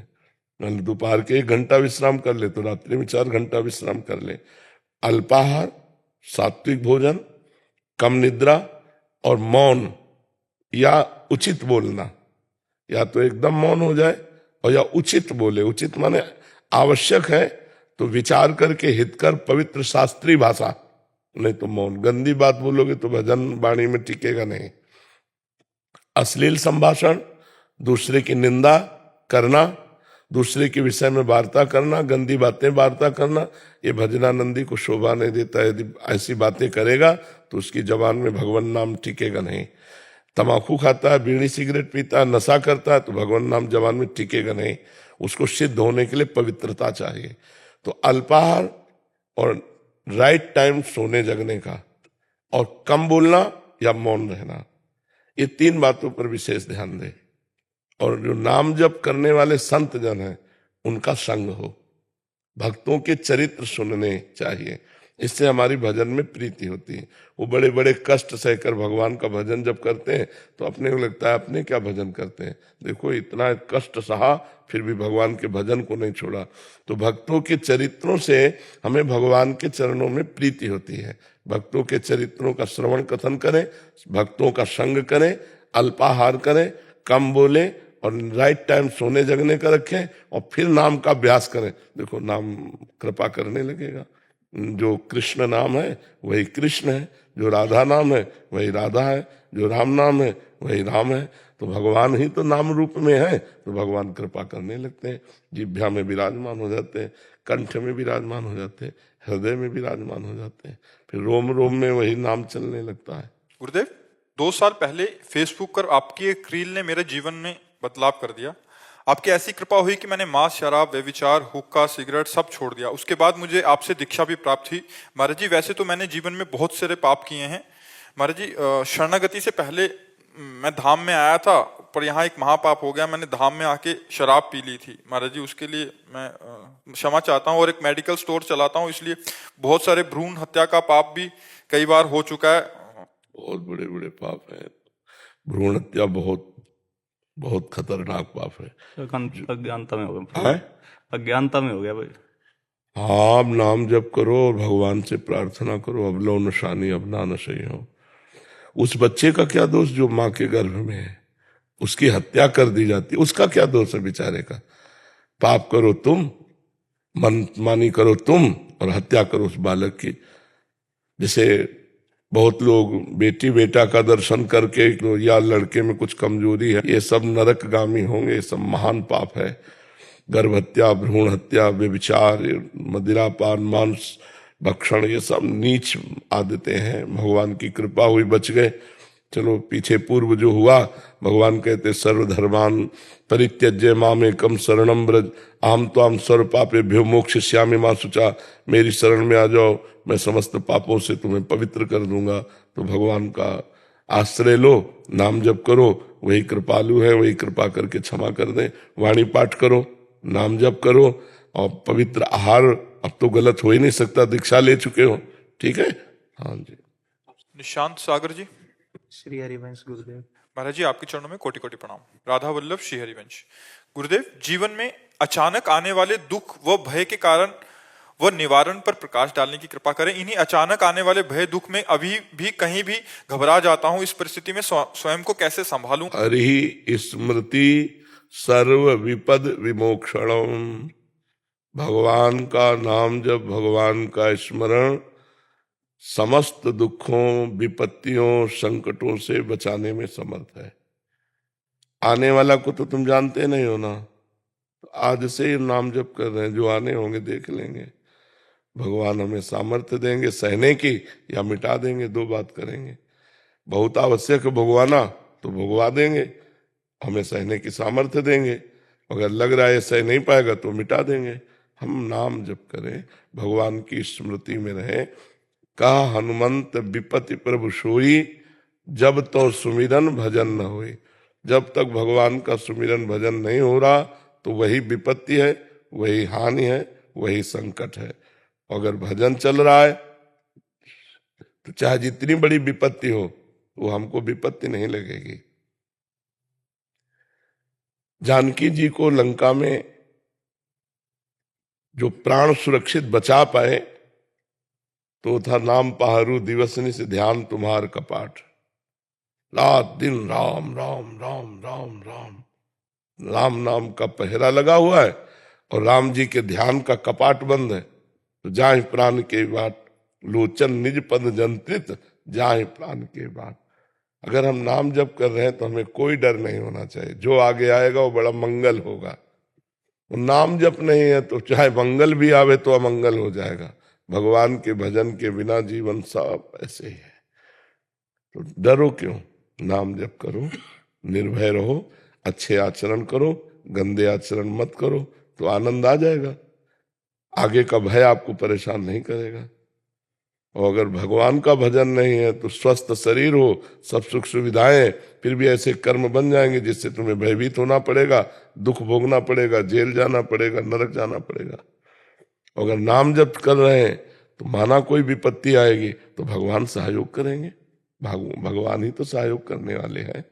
Speaker 3: दोपहर के 1 घंटा विश्राम कर ले तो रात्रि में 4 घंटा विश्राम कर ले। अल्पाहार, सात्विक भोजन, कम निद्रा और मौन या उचित बोलना। या तो एकदम मौन हो जाए और या उचित बोले। उचित माने आवश्यक है तो विचार करके हितकर पवित्र शास्त्रीय भाषा, नहीं तो मौन। गंदी बात बोलोगे तो भजन वाणी में टिकेगा नहीं। अश्लील संभाषण, दूसरे की निंदा करना, दूसरे के विषय में वार्ता करना, गंदी बातें वार्ता करना, ये भजनानंदी को शोभा नहीं देता। यदि ऐसी बातें करेगा तो उसकी जबान में भगवान नाम टिकेगा नहीं। तमाकू खाता है, बीड़ी सिगरेट पीता है, नशा करता है तो भगवान नाम जबान में टिकेगा नहीं। उसको सिद्ध होने के लिए पवित्रता चाहिए। तो अल्पाहार और राइट टाइम सोने जगने का, और कम बोलना या मौन रहना, ये 3 बातों पर विशेष ध्यान दें। और जो नाम जप करने वाले संत जन हैं उनका संग हो, भक्तों के चरित्र सुनने चाहिए, इससे हमारी भजन में प्रीति होती है। वो बड़े बड़े कष्ट सहकर भगवान का भजन जब करते हैं तो अपने को लगता है अपने क्या भजन करते हैं, देखो इतना कष्ट सहा फिर भी भगवान के भजन को नहीं छोड़ा। तो भक्तों के चरित्रों से हमें भगवान के चरणों में प्रीति होती है। भक्तों के चरित्रों का श्रवण कथन करें, भक्तों का संग करें, अल्पाहार करें, कम बोले और राइट टाइम सोने जगने का रखें, और फिर नाम का अभ्यास करें। देखो नाम कृपा करने लगेगा। जो कृष्ण नाम है वही कृष्ण है, जो राधा नाम है वही राधा है, जो राम नाम है वही राम है। तो भगवान ही तो नाम रूप में है, तो भगवान कृपा करने लगते हैं। जिह्वा में विराजमान हो जाते हैं, कंठ में विराजमान हो जाते हैं, हृदय में विराजमान हो जाते हैं, फिर रोम रोम में वही नाम चलने लगता है।
Speaker 1: गुरुदेव, 2 साल पहले फेसबुक पर आपकी एक रील ने मेरे जीवन में बदलाव कर दिया। आपकी ऐसी कृपा हुई कि मैंने मांस, शराब, व्यभिचार, हुक्का, सिगरेट सब छोड़ दिया। उसके बाद मुझे आपसे दीक्षा भी प्राप्त हुई। महाराज जी, वैसे तो मैंने जीवन में बहुत सारे पाप किए हैं महाराज जी। शरणागति से पहले मैं धाम में आया था, पर यहाँ एक महापाप हो गया। मैंने धाम में आके शराब पी ली थी महाराज जी, उसके लिए मैं क्षमा चाहता हूँ। और एक मेडिकल स्टोर चलाता हूँ, इसलिए बहुत सारे भ्रूण हत्या का पाप भी कई बार हो चुका है।
Speaker 3: बहुत बड़े बड़े पाप हैं। भ्रूण हत्या बहुत बहुत खतरनाक पाप है।
Speaker 5: अज्ञानता में हो गया,
Speaker 3: हैं?
Speaker 5: अज्ञानता में हो गया भाई।
Speaker 3: हाँ, आप नाम जप करो और भगवान से प्रार्थना करो, अब लो नशानी अब ना नशे हो। उस बच्चे का क्या दोष जो माँ के गर्भ में है, उसकी हत्या कर दी जाती, उसका क्या दोष है बेचारे का? पाप करो तुम, मन मानी करो तुम, और हत्या करो उस बालक की। जैसे बहुत लोग बेटी बेटा का दर्शन करके या लड़के में कुछ कमजोरी है, ये सब नरकगामी होंगे, ये सब महान पाप है। गर्भ हत्या, भ्रूण हत्या, व्यभिचार, मदिरापान, मांस भक्षण, ये सब नीच आदतें हैं। भगवान की कृपा हुई बच गए। चलो पीछे पूर्व जो हुआ, भगवान कहते सर्वधर्मान परित्यज्य माम एकम शरणम ब्रज आम त्वाम सर्व पापेभ्यो मोक्षयिष्यामि मा शुचा। मेरी शरण में आ जाओ, मैं समस्त पापों से तुम्हें पवित्र कर दूंगा। तो भगवान का आश्रय लो, नाम जप करो, वही कृपालु है, वही कृपा करके क्षमा कर दे। वाणी पाठ करो, नाम जप करो, और पवित्र आहार अब तो गलत हो ही नहीं सकता, दीक्षा ले चुके हो, ठीक है। हाँ जी।
Speaker 1: निशांत सागर जी।
Speaker 6: श्री हरिवंश गुरुदेव।
Speaker 1: महाराज जी आपके चरणों में कोटि कोटि प्रणाम। राधा वल्लभ श्री हरिवंश। गुरुदेव, जीवन में अचानक आने वाले दुख व भय के कारण व निवारण पर प्रकाश डालने की कृपा करें। इन्हीं अचानक आने वाले भय दुख में अभी भी कहीं भी घबरा जाता हूं, इस परिस्थिति में स्वयं को कैसे संभालूं?
Speaker 3: हरि स्मृति सर्व विपद विमोक्षणम। भगवान का नाम जब, भगवान का स्मरण समस्त दुखों, विपत्तियों, संकटों से बचाने में समर्थ है। आने वाला को तो तुम जानते नहीं हो ना, तो आज से ही नाम जप कर रहे हैं, जो आने होंगे देख लेंगे। भगवान हमें सामर्थ्य देंगे सहने की, या मिटा देंगे, दो बात करेंगे। बहुत आवश्यक भगवाना तो भगवा देंगे, हमें सहने की सामर्थ्य देंगे। अगर लग रहा है सह नहीं पाएगा तो मिटा देंगे। हम नाम जप करें, भगवान की स्मृति में रहें। कहा हनुमंत विपत्ति प्रभु सोई, जब तो सुमिरन भजन न होई। जब तक भगवान का सुमिरन भजन नहीं हो रहा तो वही विपत्ति है, वही हानि है, वही संकट है। अगर भजन चल रहा है तो चाहे जितनी बड़ी विपत्ति हो, वो हमको विपत्ति नहीं लगेगी। जानकी जी को लंका में जो प्राण सुरक्षित बचा पाए तो था नाम पहारू दिवसनी से ध्यान तुम्हार कपाट। रात दिन राम राम राम राम राम राम नाम का पहरा लगा हुआ है, और राम जी के ध्यान का कपाट बंद है। तो जाहि प्राण के बाट लोचन निज पद जंत्रित, जाहि प्राण के बाट। अगर हम नाम जप कर रहे हैं तो हमें कोई डर नहीं होना चाहिए। जो आगे आएगा वो बड़ा मंगल होगा। वो नाम जप नहीं है तो चाहे मंगल भी आवे तो अमंगल हो जाएगा। भगवान के भजन के बिना जीवन सब ऐसे ही है। तो डरो क्यों, नाम जप करो, निर्भय रहो, अच्छे आचरण करो, गंदे आचरण मत करो, तो आनंद आ जाएगा। आगे का भय आपको परेशान नहीं करेगा। और अगर भगवान का भजन नहीं है तो स्वस्थ शरीर हो, सब सुख सुविधाएं, फिर भी ऐसे कर्म बन जाएंगे जिससे तुम्हें भयभीत होना पड़ेगा, दुख भोगना पड़ेगा, जेल जाना पड़ेगा, नरक जाना पड़ेगा। अगर नाम जप कर रहे हैं तो माना कोई विपत्ति आएगी तो भगवान सहयोग करेंगे। भगवान ही तो सहयोग करने वाले हैं।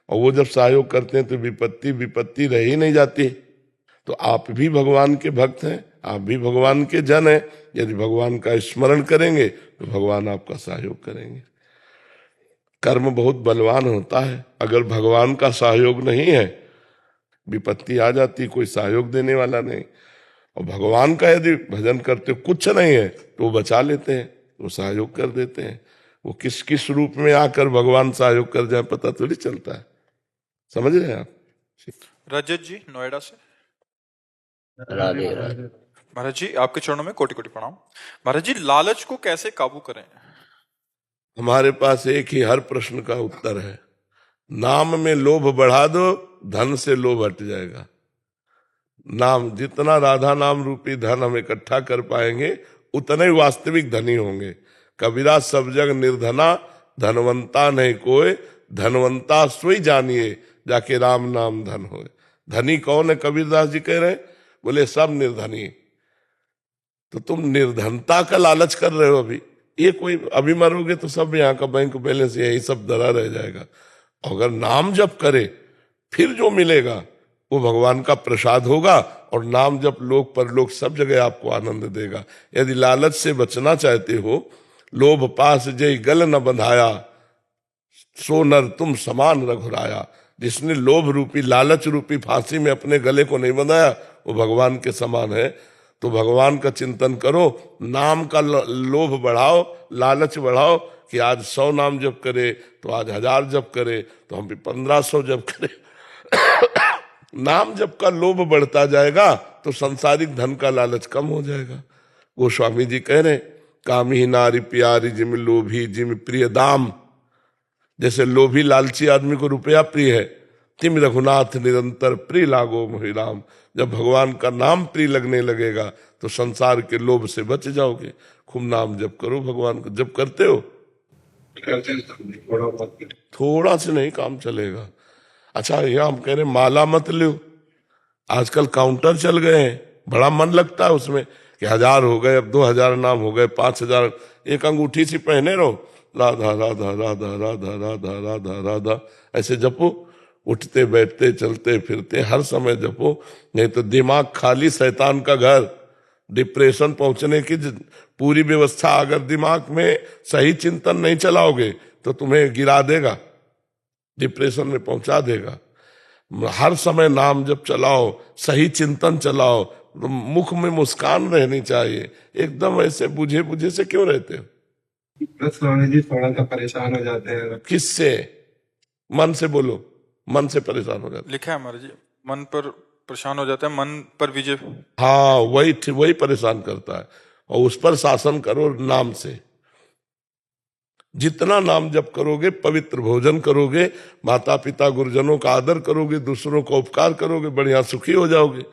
Speaker 3: और वो जब सहयोग करते हैं तो विपत्ति रह ही नहीं जाती। तो आप भी भगवान के भक्त हैं, आप भी भगवान के जन हैं। यदि भगवान का स्मरण करेंगे तो भगवान आपका सहयोग करेंगे। कर्म बहुत बलवान होता है। अगर भगवान का सहयोग नहीं है, विपत्ति आ जाती, कोई सहयोग देने वाला नहीं। और भगवान का यदि भजन करते कुछ नहीं है तो वो बचा लेते हैं, वो सहयोग कर देते हैं। वो किस किस रूप में आकर भगवान सहयोग कर जाए पता थोड़ी चलता है। समझ रहे हैं आप।
Speaker 1: रजत जी नोएडा से।
Speaker 7: राधे राधे।
Speaker 1: महाराज जी आपके चरणों में कोटि कोटि प्रणाम। महाराज जी, लालच को कैसे काबू करें?
Speaker 3: हमारे पास एक ही हर प्रश्न का उत्तर है। नाम में लोभ बढ़ा दो, धन से लोभ हट जाएगा। नाम, जितना राधा नाम रूपी धन हम इकट्ठा कर पाएंगे उतने ही वास्तविक धनी होंगे। कबीरा सब जग निर्धना, धनवंता नहीं कोई, धनवंता सोई जानिए, जाके राम नाम धन होए। धनी कौन है? कबीरदास जी कह रहे हैं, बोले सब निर्धनी। तो तुम निर्धनता का लालच कर रहे हो अभी। ये कोई अभी मरोगे तो सब यहाँ का बैंक बैलेंस यही सब धरा रह जाएगा। अगर नाम जप करे फिर जो मिलेगा वो भगवान का प्रसाद होगा, और नाम जप लोक परलोक सब जगह आपको आनंद देगा। यदि लालच से बचना चाहते हो, लोभ पास जय गल न बंधाया, सो नर तुम समान रघुराया। जिसने लोभ रूपी लालच रूपी फांसी में अपने गले को नहीं बंधाया वो भगवान के समान है। तो भगवान का चिंतन करो, नाम का लोभ बढ़ाओ, लालच बढ़ाओ कि आज 100 नाम जप करे तो आज 1000 जप करे तो हम भी 1500 जप करें। नाम जप का लोभ बढ़ता जाएगा तो सांसारिक धन का लालच कम हो जाएगा। गोस्वामी जी कह रहे, कामी नारी प्यारी जिम लोभी जिम प्रिय दाम। जैसे लोभी लालची आदमी को रुपया प्रिय है, तिम रघुनाथ निरंतर प्रिय लागो मोहि राम। जब भगवान का नाम प्रिय लगने लगेगा तो संसार के लोभ से बच जाओगे। खूब नाम जप करो भगवान को। जब करते हो थोड़ा से नहीं काम चलेगा। अच्छा, यह हम कह रहे माला मत लो, आजकल काउंटर चल गए हैं, बड़ा मन लगता है उसमें कि 1000 हो गए, अब 2000 नाम हो गए, 5000, एक अंगूठी सी पहने रहो, राधा राधा राधा राधा राधा राधा राधा ऐसे जपो। उठते बैठते चलते फिरते हर समय जपो, नहीं तो दिमाग खाली शैतान का घर। डिप्रेशन पहुंचने की पूरी व्यवस्था अगर दिमाग में सही चिंतन नहीं चलाओगे तो तुम्हें गिरा देगा, डिप्रेशन में पहुंचा देगा। हर समय नाम जप चलाओ, सही चिंतन चलाओ, तो मुख में मुस्कान रहनी चाहिए। एकदम ऐसे बुझे बुझे से क्यों रहते हो?
Speaker 6: बस स्वामी जी थोड़ा सा परेशान हो जाते हैं।
Speaker 3: किससे? मन से बोलो, मन से परेशान हो जाते हैं।
Speaker 1: लिखा है महाराज जी, मन पर परेशान हो जाता है, मन पर विजय।
Speaker 3: हाँ, वही परेशान करता है, और उस पर शासन करो नाम से। जितना नाम जप करोगे, पवित्र भोजन करोगे, माता पिता गुरुजनों का आदर करोगे, दूसरों का उपकार करोगे, बढ़िया सुखी हो जाओगे।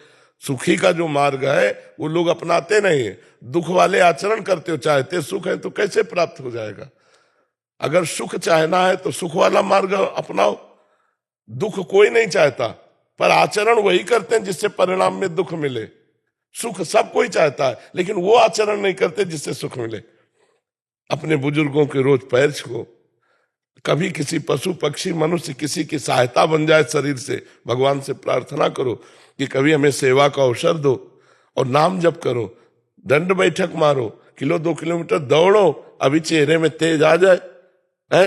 Speaker 3: सुखी का जो मार्ग है वो लोग अपनाते नहीं है, दुख वाले आचरण करते हो। चाहते सुख है तो कैसे प्राप्त हो जाएगा? अगर सुख चाहना है तो सुख वाला मार्ग अपनाओ। दुख कोई नहीं चाहता, पर आचरण वही करते हैं जिससे परिणाम में दुख मिले। सुख सब कोई चाहता है, लेकिन वो आचरण नहीं करते जिससे सुख मिले। अपने बुजुर्गों के रोज पैर छुओ, कभी किसी पशु पक्षी मनुष्य किसी की सहायता बन जाए शरीर से, भगवान से प्रार्थना करो कि कभी हमें सेवा का अवसर दो, और नाम जप करो। दंड बैठक मारो, 1-2 किलोमीटर दौड़ो, अभी चेहरे में तेज आ जाए। है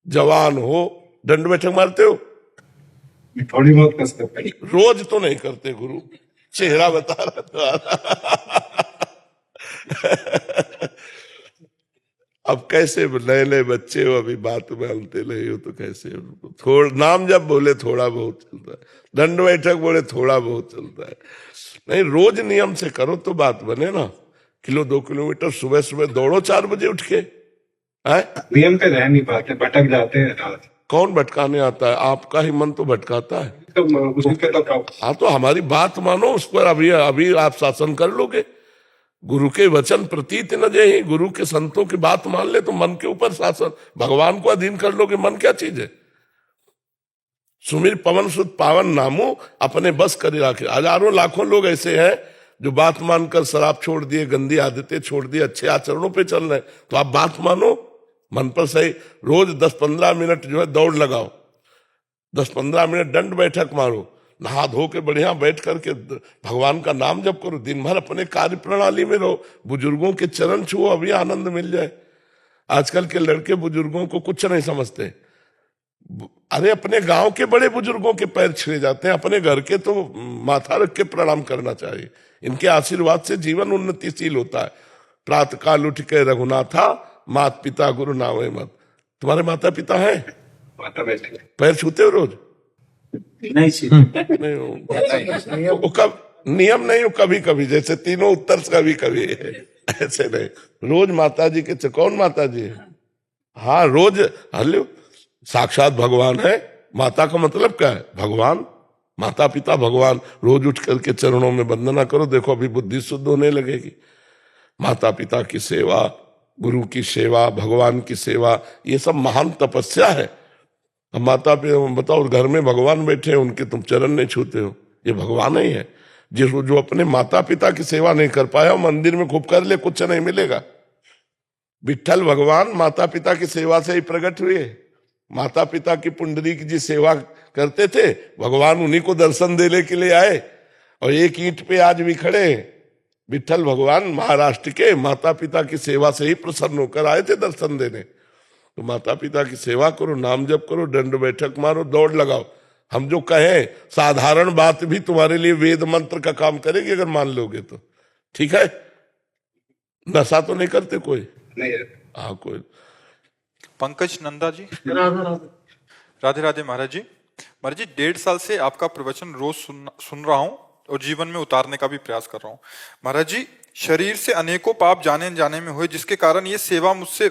Speaker 3: जवान हो, दंड बैठक मारते हो?
Speaker 6: थोड़ी बहुत कसरत।
Speaker 3: रोज तो नहीं करते गुरु, चेहरा बता रहा था। अब कैसे नए नए बच्चे हो, अभी बात मानते नहीं हो तो कैसे? थोड़ा नाम जब बोले थोड़ा बहुत चलता है, दंड बैठक बोले थोड़ा बहुत चलता है। नहीं, रोज नियम से करो तो बात बने ना। 1-2 किलोमीटर सुबह सुबह दौड़ो 4 बजे उठ के। है
Speaker 6: नियम पे रह नहीं पाते, भटक जाते हैं।
Speaker 3: कौन भटकाने आता है? आपका ही मन तो भटकाता है।
Speaker 6: तो उसी पे तो
Speaker 3: हाँ, तो हमारी बात मानो, उस पर अभी आप शासन कर लोगे। गुरु के वचन प्रतीत न जय, गुरु के संतों की बात मान ले तो मन के ऊपर शासन, भगवान को अधीन कर लोगे। मन क्या चीज है? सुमिर पवन सुत पावन नामो, अपने बस कर राखे। हजारों लाखों लोग ऐसे हैं जो बात मानकर शराब छोड़ दिए, गंदी आदतें छोड़ दी, अच्छे आचरणों पे चल रहे। तो आप बात मानो, मन पर सही। रोज 10-15 मिनट जो है दौड़ लगाओ, 10-15 मिनट दंड बैठक मारो, नहा धो के बढ़िया बैठ करके भगवान का नाम जप करो। दिन भर अपने कार्य प्रणाली में रहो, बुजुर्गों के चरण छुओ, अभी आनंद मिल जाए। आजकल के लड़के बुजुर्गों को कुछ नहीं समझते। अरे अपने गांव के बड़े बुजुर्गों के पैर छुए जाते हैं, अपने घर के तो माथा रख के प्रणाम करना चाहिए। इनके आशीर्वाद से जीवन उन्नतिशील होता है। प्रातः काल उठ के रघुनाथा, माता पिता गुरु नावे मत। तुम्हारे माता पिता हैं?
Speaker 6: माता बैठे
Speaker 3: पैर छूते हो रोज?
Speaker 6: नहीं
Speaker 3: नहीं हो। वो कब नियम नहीं हो, कभी कभी, जैसे तीनों उत्तर कभी कभी है, ऐसे नहीं। रोज माता जी के कौन माता जी है? हाँ, रोज हल्लो, साक्षात भगवान है। माता का मतलब क्या है? भगवान, माता पिता भगवान। रोज उठ करके चरणों में वंदना करो, देखो अभी बुद्धि शुद्ध होने लगेगी। माता पिता की सेवा, गुरु की सेवा, भगवान की सेवा, ये सब महान तपस्या है। अब माता पिता बताओ, घर में भगवान बैठे हैं, उनके तुम चरण नहीं छूते हो, ये भगवान ही है। जो अपने माता पिता की सेवा नहीं कर पाया, मंदिर में खूब कर ले, कुछ नहीं मिलेगा। विट्ठल भगवान माता पिता की सेवा से ही प्रकट हुए। माता पिता की पुंडरीक जी सेवा करते थे, भगवान उन्हीं को दर्शन देने के लिए आए और एक ईंट पे आज भी खड़े हैं। विट्ठल भगवान महाराष्ट्र के माता पिता की सेवा से ही प्रसन्न होकर आए थे दर्शन देने। तो माता पिता की सेवा करो, नाम जप करो, दंड बैठक मारो, दौड़ लगाओ। हम जो कहें साधारण बात भी तुम्हारे लिए वेद मंत्र का काम करेगी अगर मान लोगे तो। ठीक है, नशा तो नहीं करते कोई?
Speaker 6: नहीं
Speaker 3: हाँ कोई।
Speaker 1: पंकज नंदा जी, राधे राधे महाराज जी। महाराज जी 1.5 साल से आपका प्रवचन रोज सुन रहा हूँ और जीवन में उतारने का भी प्रयास कर रहा हूँ। महाराज जी, शरीर से अनेकों पाप जाने जाने में हुए, जिसके कारण ये सेवा मुझसे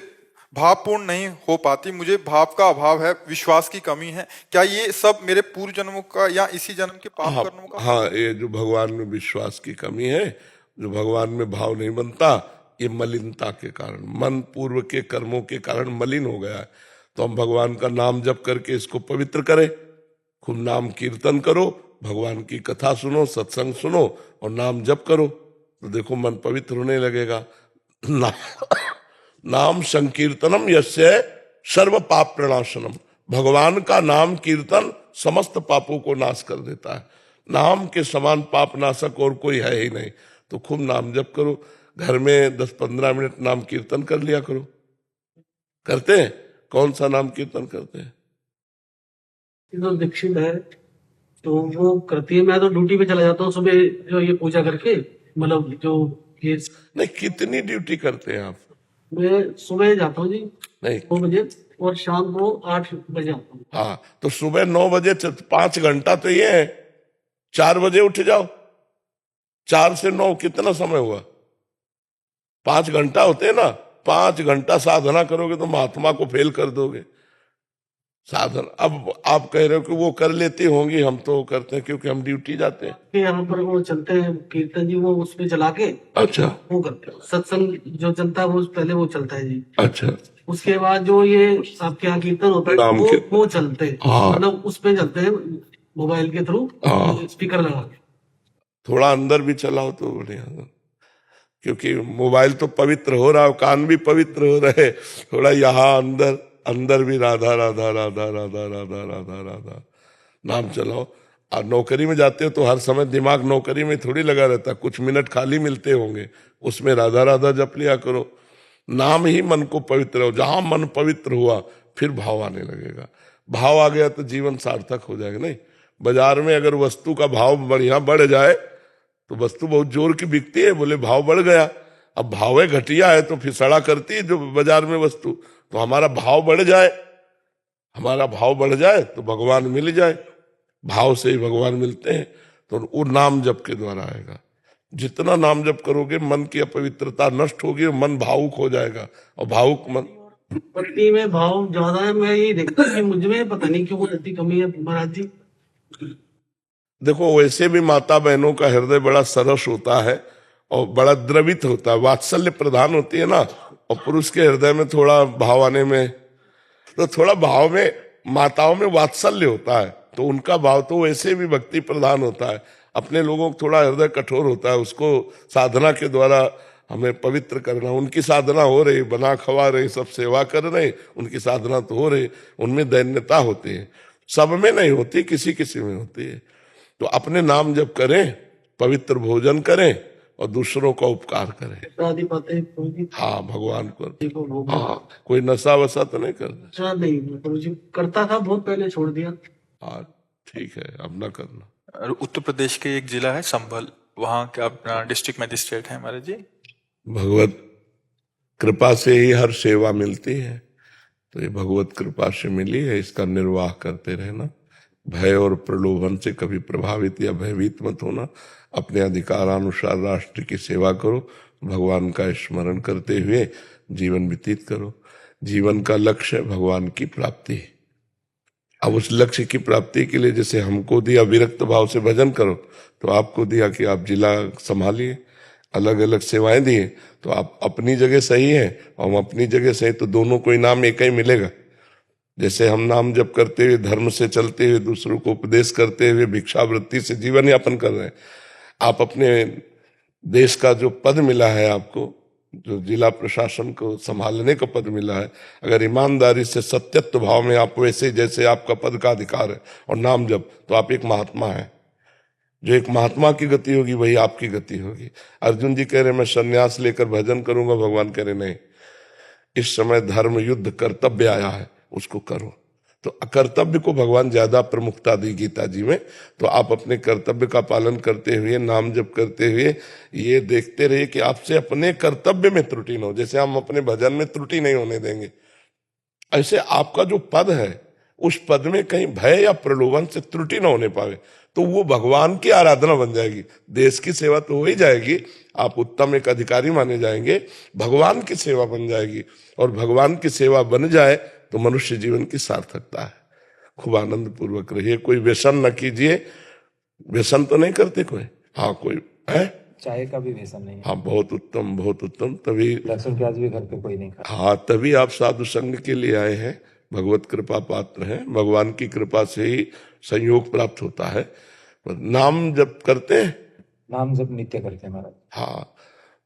Speaker 1: भावपूर्ण नहीं हो पाती। मुझे भाव का अभाव है, विश्वास की कमी है। क्या ये सब मेरे पूर्व जन्मों का या इसी जन्म के पाप कर्मों का?
Speaker 3: हाँ, ये जो भगवान में विश्वास की कमी है, जो भगवान में भाव नहीं बनता, ये मलिनता के कारण, मन पूर्व के कर्मों के कारण मलिन हो गया है। तो हम भगवान का नाम जप करके इसको पवित्र करें। खूब नाम कीर्तन करो, भगवान की कथा सुनो, सत्संग सुनो और नाम जप करो, तो देखो मन पवित्र होने लगेगा। नाम संकीर्तनम यस्य सर्व पाप प्रणाशनम। भगवान का नाम कीर्तन समस्त पापों को नाश कर देता है। नाम के समान पाप नाशक और कोई है ही नहीं। तो खूब नाम जप करो, घर में 10-15 मिनट नाम कीर्तन कर लिया करो। करते हैं? कौन सा नाम कीर्तन करते हैं?
Speaker 8: तो दीक्षित है तो वो करती है। मैं तो ड्यूटी पे चला जाता हूँ सुबह, जो ये पूजा करके, मतलब जो ये
Speaker 3: नहीं, कितनी ड्यूटी करते हैं आप?
Speaker 8: मैं सुबह जाता हूँ जी
Speaker 3: नहीं
Speaker 8: 9 बजे और शाम को 8 बजे आता हूँ।
Speaker 3: हाँ, तो सुबह 9 बजे 5 घंटा तो ये है। 4 बजे उठ जाओ, 4 से 9 कितना समय हुआ? 5 घंटा होते हैं ना। 5 घंटा साधना करोगे तो महात्मा को फेल कर दोगे। साधन अब आप कह रहे हो कि वो कर लेती होंगी, हम तो करते हैं क्योंकि हम ड्यूटी जाते हैं।
Speaker 8: फिर यहाँ पर वो चलते हैं कीर्तन जी, वो उसमें चला के
Speaker 3: अच्छा
Speaker 8: वो करते हैं। सत्संग जो चलता है वो पहले वो चलता है जी।
Speaker 3: अच्छा।
Speaker 8: उसके बाद जो ये आपके यहाँ कीर्तन होता है
Speaker 3: नाम
Speaker 8: वो चलते हैं।
Speaker 3: हाँ।
Speaker 8: मतलब उसमें चलते हैं मोबाइल के थ्रू, स्पीकर लगा के।
Speaker 3: थोड़ा अंदर भी चलाओ तो बढ़िया, क्योंकि मोबाइल तो पवित्र हो रहा है, कान भी पवित्र हो रहे। थोड़ा यहाँ अंदर अंदर भी राधा राधा राधा राधा राधा राधा राधा नाम चलाओ। और नौकरी में जाते हो तो हर समय दिमाग नौकरी में थोड़ी लगा रहता, कुछ मिनट खाली मिलते होंगे, उसमें राधा राधा जप लिया करो। नाम ही मन को पवित्र हो। जहां मन पवित्र हुआ फिर भाव आने लगेगा। भाव आ गया तो जीवन सार्थक हो जाएगा। नहीं, बाजार में अगर वस्तु का भाव बढ़िया बढ़ जाए तो वस्तु बहुत जोर की बिकती है, बोले भाव बढ़ गया। अब भाव घटिया है तो फिर सड़ा करती है जो बाजार में वस्तु। तो हमारा भाव बढ़ जाए, हमारा भाव बढ़ जाए तो भगवान मिल जाए। भाव से ही भगवान मिलते हैं। तो वो नाम जप के द्वारा आएगा। जितना नाम जप करोगे मन की अपवित्रता नष्ट होगी और मन भावुक हो जाएगा। और भावुक मन,
Speaker 8: पत्नी में भाव ज्यादा है। मैं ये देखता हूँ कि मुझ में पता नहीं क्यों इतनी कमी है महाराज जी।
Speaker 3: देखो वैसे भी माता बहनों का हृदय बड़ा सरस होता है और बड़ा द्रवित होता है, वात्सल्य प्रधान होती है ना। और पुरुष के हृदय में थोड़ा भाव आने में, तो थोड़ा भाव में माताओं में वात्सल्य होता है, तो उनका भाव तो वैसे भी भक्ति प्रधान होता है। अपने लोगों को थोड़ा हृदय कठोर होता है, उसको साधना के द्वारा हमें पवित्र करना। उनकी साधना हो रही, बना खवा रही, सब सेवा कर रहे, उनकी साधना तो हो रही, उनमें दैन्यता होती है। सब में नहीं होती, किसी किसी में होती है। तो अपने नाम जप करें, पवित्र भोजन करें और दूसरों का उपकार करें। हाँ, भगवान को। हाँ, कोई नशा वशा तो नहीं करता?
Speaker 8: नहीं गुरु जी, करता था बहुत पहले, छोड़ दिया।
Speaker 3: हाँ ठीक है, अब ना करना।
Speaker 1: और उत्तर प्रदेश के एक जिला है संभल, वहाँ का अपना डिस्ट्रिक्ट मजिस्ट्रेट है महाराज जी।
Speaker 3: भगवत कृपा से ही हर सेवा मिलती है, तो ये भगवत कृपा से मिली है, इसका निर्वाह करते रहना। भय और प्रलोभन से कभी प्रभावित या भयभीत मत होना। अपने अधिकारानुसार राष्ट्र की सेवा करो, भगवान का स्मरण करते हुए जीवन व्यतीत करो। जीवन का लक्ष्य भगवान की प्राप्ति। अब उस लक्ष्य की प्राप्ति के लिए जैसे हमको दिया विरक्त भाव से भजन करो, तो आपको दिया कि आप जिला संभालिए, अलग अलग सेवाएं दिए, तो आप अपनी जगह सही है और हम अपनी जगह सही, तो दोनों को इनाम एक ही मिलेगा। जैसे हम नाम जप करते हुए, धर्म से चलते हुए, दूसरों को उपदेश करते हुए, भिक्षावृत्ति से जीवन यापन कर रहे हैं, आप अपने देश का जो पद मिला है आपको, जो जिला प्रशासन को संभालने का पद मिला है, अगर ईमानदारी से सत्यत्व भाव में आप वैसे जैसे आपका पद का अधिकार है और नाम जप, तो आप एक महात्मा हैं। जो एक महात्मा की गति होगी वही आपकी गति होगी। अर्जुन जी कह रहे मैं संन्यास लेकर भजन करूंगा, भगवान कह रहे नहीं, इस समय धर्म युद्ध कर्तव्य आया है, उसको करो। तो कर्तव्य को भगवान ज्यादा प्रमुखता दी गीता जी में। तो आप अपने कर्तव्य का पालन करते हुए, नाम जप करते हुए ये देखते रहिए कि आपसे अपने कर्तव्य में त्रुटि न हो। जैसे हम अपने भजन में त्रुटि नहीं होने देंगे, ऐसे आपका जो पद है उस पद में कहीं भय या प्रलोभन से त्रुटि न होने पावे, तो वो भगवान की आराधना बन जाएगी। देश की सेवा तो हो ही जाएगी, आप उत्तम एक अधिकारी माने जाएंगे, भगवान की सेवा बन जाएगी। और भगवान की सेवा बन जाए तो मनुष्य जीवन की सार्थकता है। खूब आनंद पूर्वक रहिए, कोई व्यसन न कीजिए। व्यसन तो नहीं करते कोई? हाँ, कोई है?
Speaker 9: चाय का भी व्यसन नहीं है।
Speaker 3: हाँ, बहुत उत्तम, बहुत उत्तम। तभी
Speaker 9: लहसुन प्याज भी घर पे कोई नहीं खाता।
Speaker 3: हाँ, तभी आप साधु संघ के लिए आए हैं, भगवत कृपा पात्र हैं। भगवान की कृपा से ही संयोग प्राप्त होता है। नाम जप करते हैं?
Speaker 9: नाम जप नित्य करते हैं महाराज।
Speaker 3: हाँ,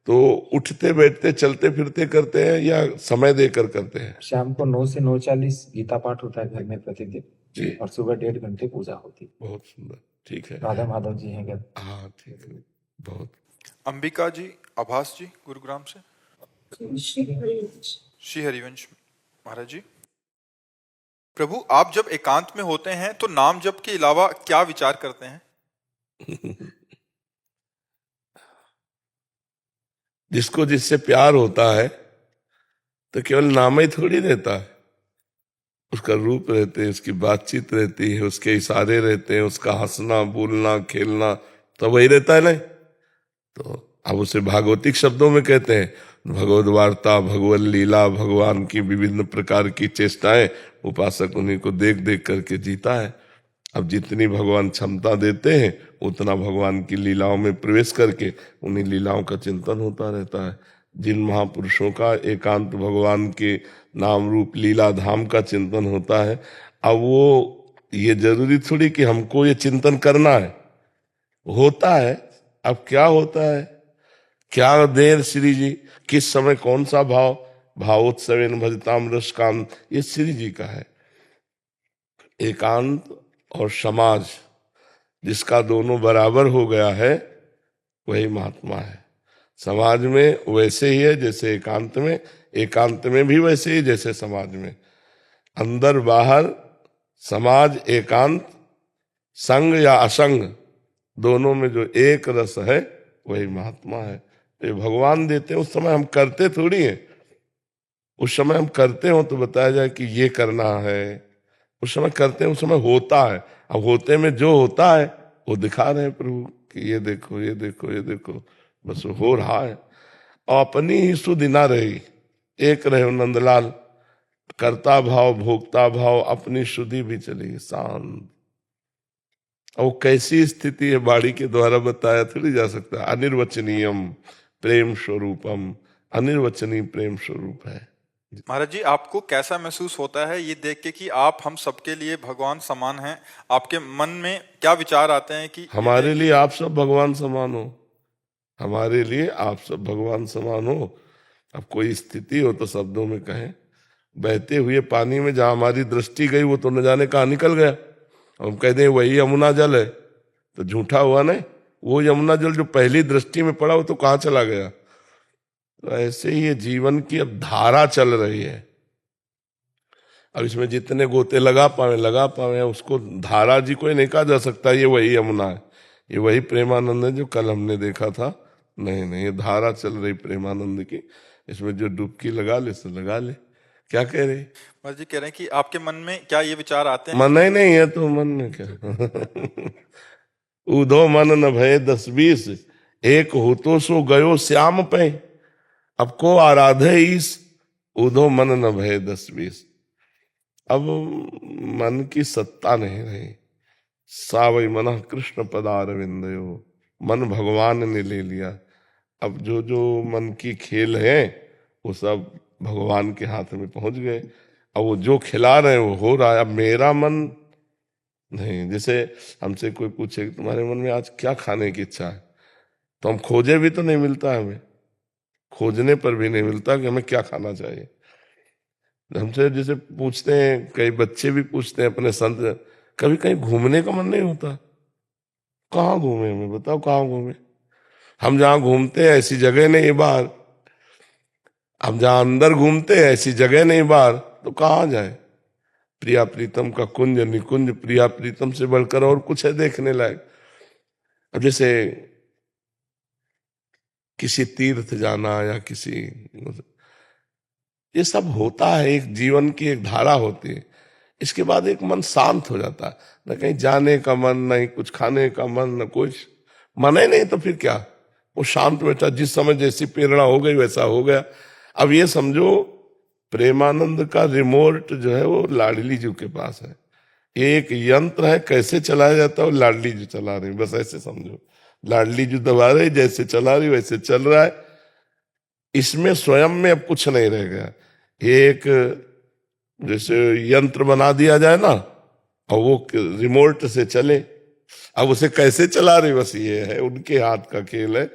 Speaker 3: तो उठते बैठते चलते फिरते करते हैं या समय देकर करते हैं?
Speaker 9: शाम को 9 से 9:40 गीता पाठ होता है घर में प्रतिदिन
Speaker 3: जी,
Speaker 9: और सुबह 1.5 घंटे पूजा होती है।
Speaker 3: बहुत सुंदर, ठीक है।
Speaker 9: राधा माधव जी हैं घर।
Speaker 3: हाँ, ठीक है, बहुत।
Speaker 1: अंबिका जी, आभास जी गुरुग्राम से। श्री हरिवंश महाराज जी, प्रभु आप जब एकांत में होते हैं तो नाम जप के अलावा क्या विचार करते हैं?
Speaker 3: जिसको जिससे प्यार होता है तो केवल नाम ही थोड़ी रहता है, उसका रूप रहते हैं, उसकी बातचीत रहती है, उसके इशारे रहते हैं, उसका हंसना बोलना खेलना तो वही रहता है। नहीं तो अब उसे भागवतिक शब्दों में कहते हैं, भगवद वार्ता, भगवत लीला, भगवान की विभिन्न प्रकार की चेष्टाएं उपासक उन्हीं को देख देख करके जीता है। अब जितनी भगवान क्षमता देते हैं उतना भगवान की लीलाओं में प्रवेश करके उन्हीं लीलाओं का चिंतन होता रहता है। जिन महापुरुषों का एकांत भगवान के नाम रूप लीला धाम का चिंतन होता है, अब वो ये जरूरी थोड़ी कि हमको ये चिंतन करना है, होता है। अब क्या होता है, क्या देर श्री जी, किस समय कौन सा भाव, भावोत्सवेन भजताम रस काम, ये श्री जी का है। एकांत और समाज जिसका दोनों बराबर हो गया है वही महात्मा है। समाज में वैसे ही है जैसे एकांत में, एकांत में भी वैसे ही जैसे समाज में। अंदर बाहर समाज एकांत, संग या असंग, दोनों में जो एक रस है वही महात्मा है। तो ये भगवान देते हैं, उस समय हम करते थोड़ी हैं। उस समय हम करते हो तो बताया जाए कि ये करना है, उस समय करते हैं, उस समय होता है। अब होते में जो होता है वो दिखा रहे हैं प्रभु कि ये देखो ये देखो ये देखो, बस हो रहा है। और अपनी ही सुधि ना रही, एक रहे नंदलाल, कर्ता भाव भोक्ता भाव अपनी शुद्धि भी चली शांत। और वो कैसी स्थिति है बाड़ी के द्वारा बताया थोड़ी जा सकता। अनिर्वचनीयम प्रेम स्वरूपम, अनिर्वचनीय प्रेम स्वरूप है।
Speaker 1: महाराज जी, आपको कैसा महसूस होता है ये देख के कि आप हम सबके लिए भगवान समान हैं? आपके मन में क्या विचार आते हैं कि
Speaker 3: हमारे लिए आप सब भगवान समान हो, हमारे लिए आप सब भगवान समान हो। अब कोई स्थिति हो तो शब्दों में कहें। बहते हुए पानी में जहां हमारी दृष्टि गई वो तो न जाने कहाँ निकल गया, हम कह दें वही यमुना जल है तो झूठा हुआ नहीं। वो यमुना जल जो पहली दृष्टि में पड़ा वो तो कहाँ चला गया। तो ऐसे ही ये जीवन की अब धारा चल रही है। अब इसमें जितने गोते लगा पावे, उसको धारा जी कोई नहीं कहा जा सकता ये वही यमुना है, ये वही प्रेमानंद है जो कल हमने देखा था। नहीं, ये धारा चल रही प्रेमानंद की, इसमें जो डुबकी लगा ले सो लगा ले। क्या कह रहे
Speaker 1: महाराज जी? कह रहे हैं कि आपके मन में क्या ये विचार आते हैं?
Speaker 3: मन ही नहीं है तो मन में क्या। उधो मन न भय 10-20, एक हो तो सो गयो श्याम पे, अब को आराधे ईस, उधो मन न भय 10-20। अब मन की सत्ता नहीं रही। सावई मन कृष्ण पदारविंदयो, मन भगवान ने ले लिया। अब जो जो मन की खेल है वो सब भगवान के हाथ में पहुंच गए। अब वो जो खिला रहे हैं वो हो रहा है। अब मेरा मन नहीं। जैसे हमसे कोई पूछे कि तुम्हारे मन में आज क्या खाने की इच्छा है, तो हम खोजे भी तो नहीं मिलता हमें। खोजने पर भी नहीं मिलता कि हमें क्या खाना चाहिए। हमसे जैसे पूछते हैं, कई बच्चे भी पूछते हैं अपने संत, कभी कहीं घूमने का मन नहीं होता? कहाँ घूमे, हमें बताओ कहाँ घूमे? हम जहाँ घूमते हैं ऐसी जगह नहीं बाहर, हम जहाँ अंदर घूमते हैं ऐसी जगह नहीं बाहर, तो कहाँ जाए? प्रिया प्रीतम का कुंज निकुंज, प्रिया प्रीतम से बढ़कर और कुछ है देखने लायक? अब जैसे किसी तीर्थ जाना या किसी, ये सब होता है, एक जीवन की एक धारा होती है। इसके बाद एक मन शांत हो जाता है, न कहीं जाने का मन, नहीं कुछ खाने का मन, न कुछ मन ही नहीं, तो फिर क्या? वो शांत बैठा, जिस समय जैसी प्रेरणा हो गई वैसा हो गया। अब ये समझो प्रेमानंद का रिमोट जो है वो लाडली जी के पास है, ये एक यंत्र है, कैसे चलाया जाता है वो लाडली जी चला रही, बस ऐसे समझो। लाडली जी दबा रही, जैसे चला रही वैसे चल रहा है। इसमें स्वयं में अब कुछ नहीं रह गया। एक जैसे यंत्र बना दिया जाए ना, और वो रिमोट से चले, अब उसे कैसे चला रही, बस ये है, उनके हाथ का खेल है।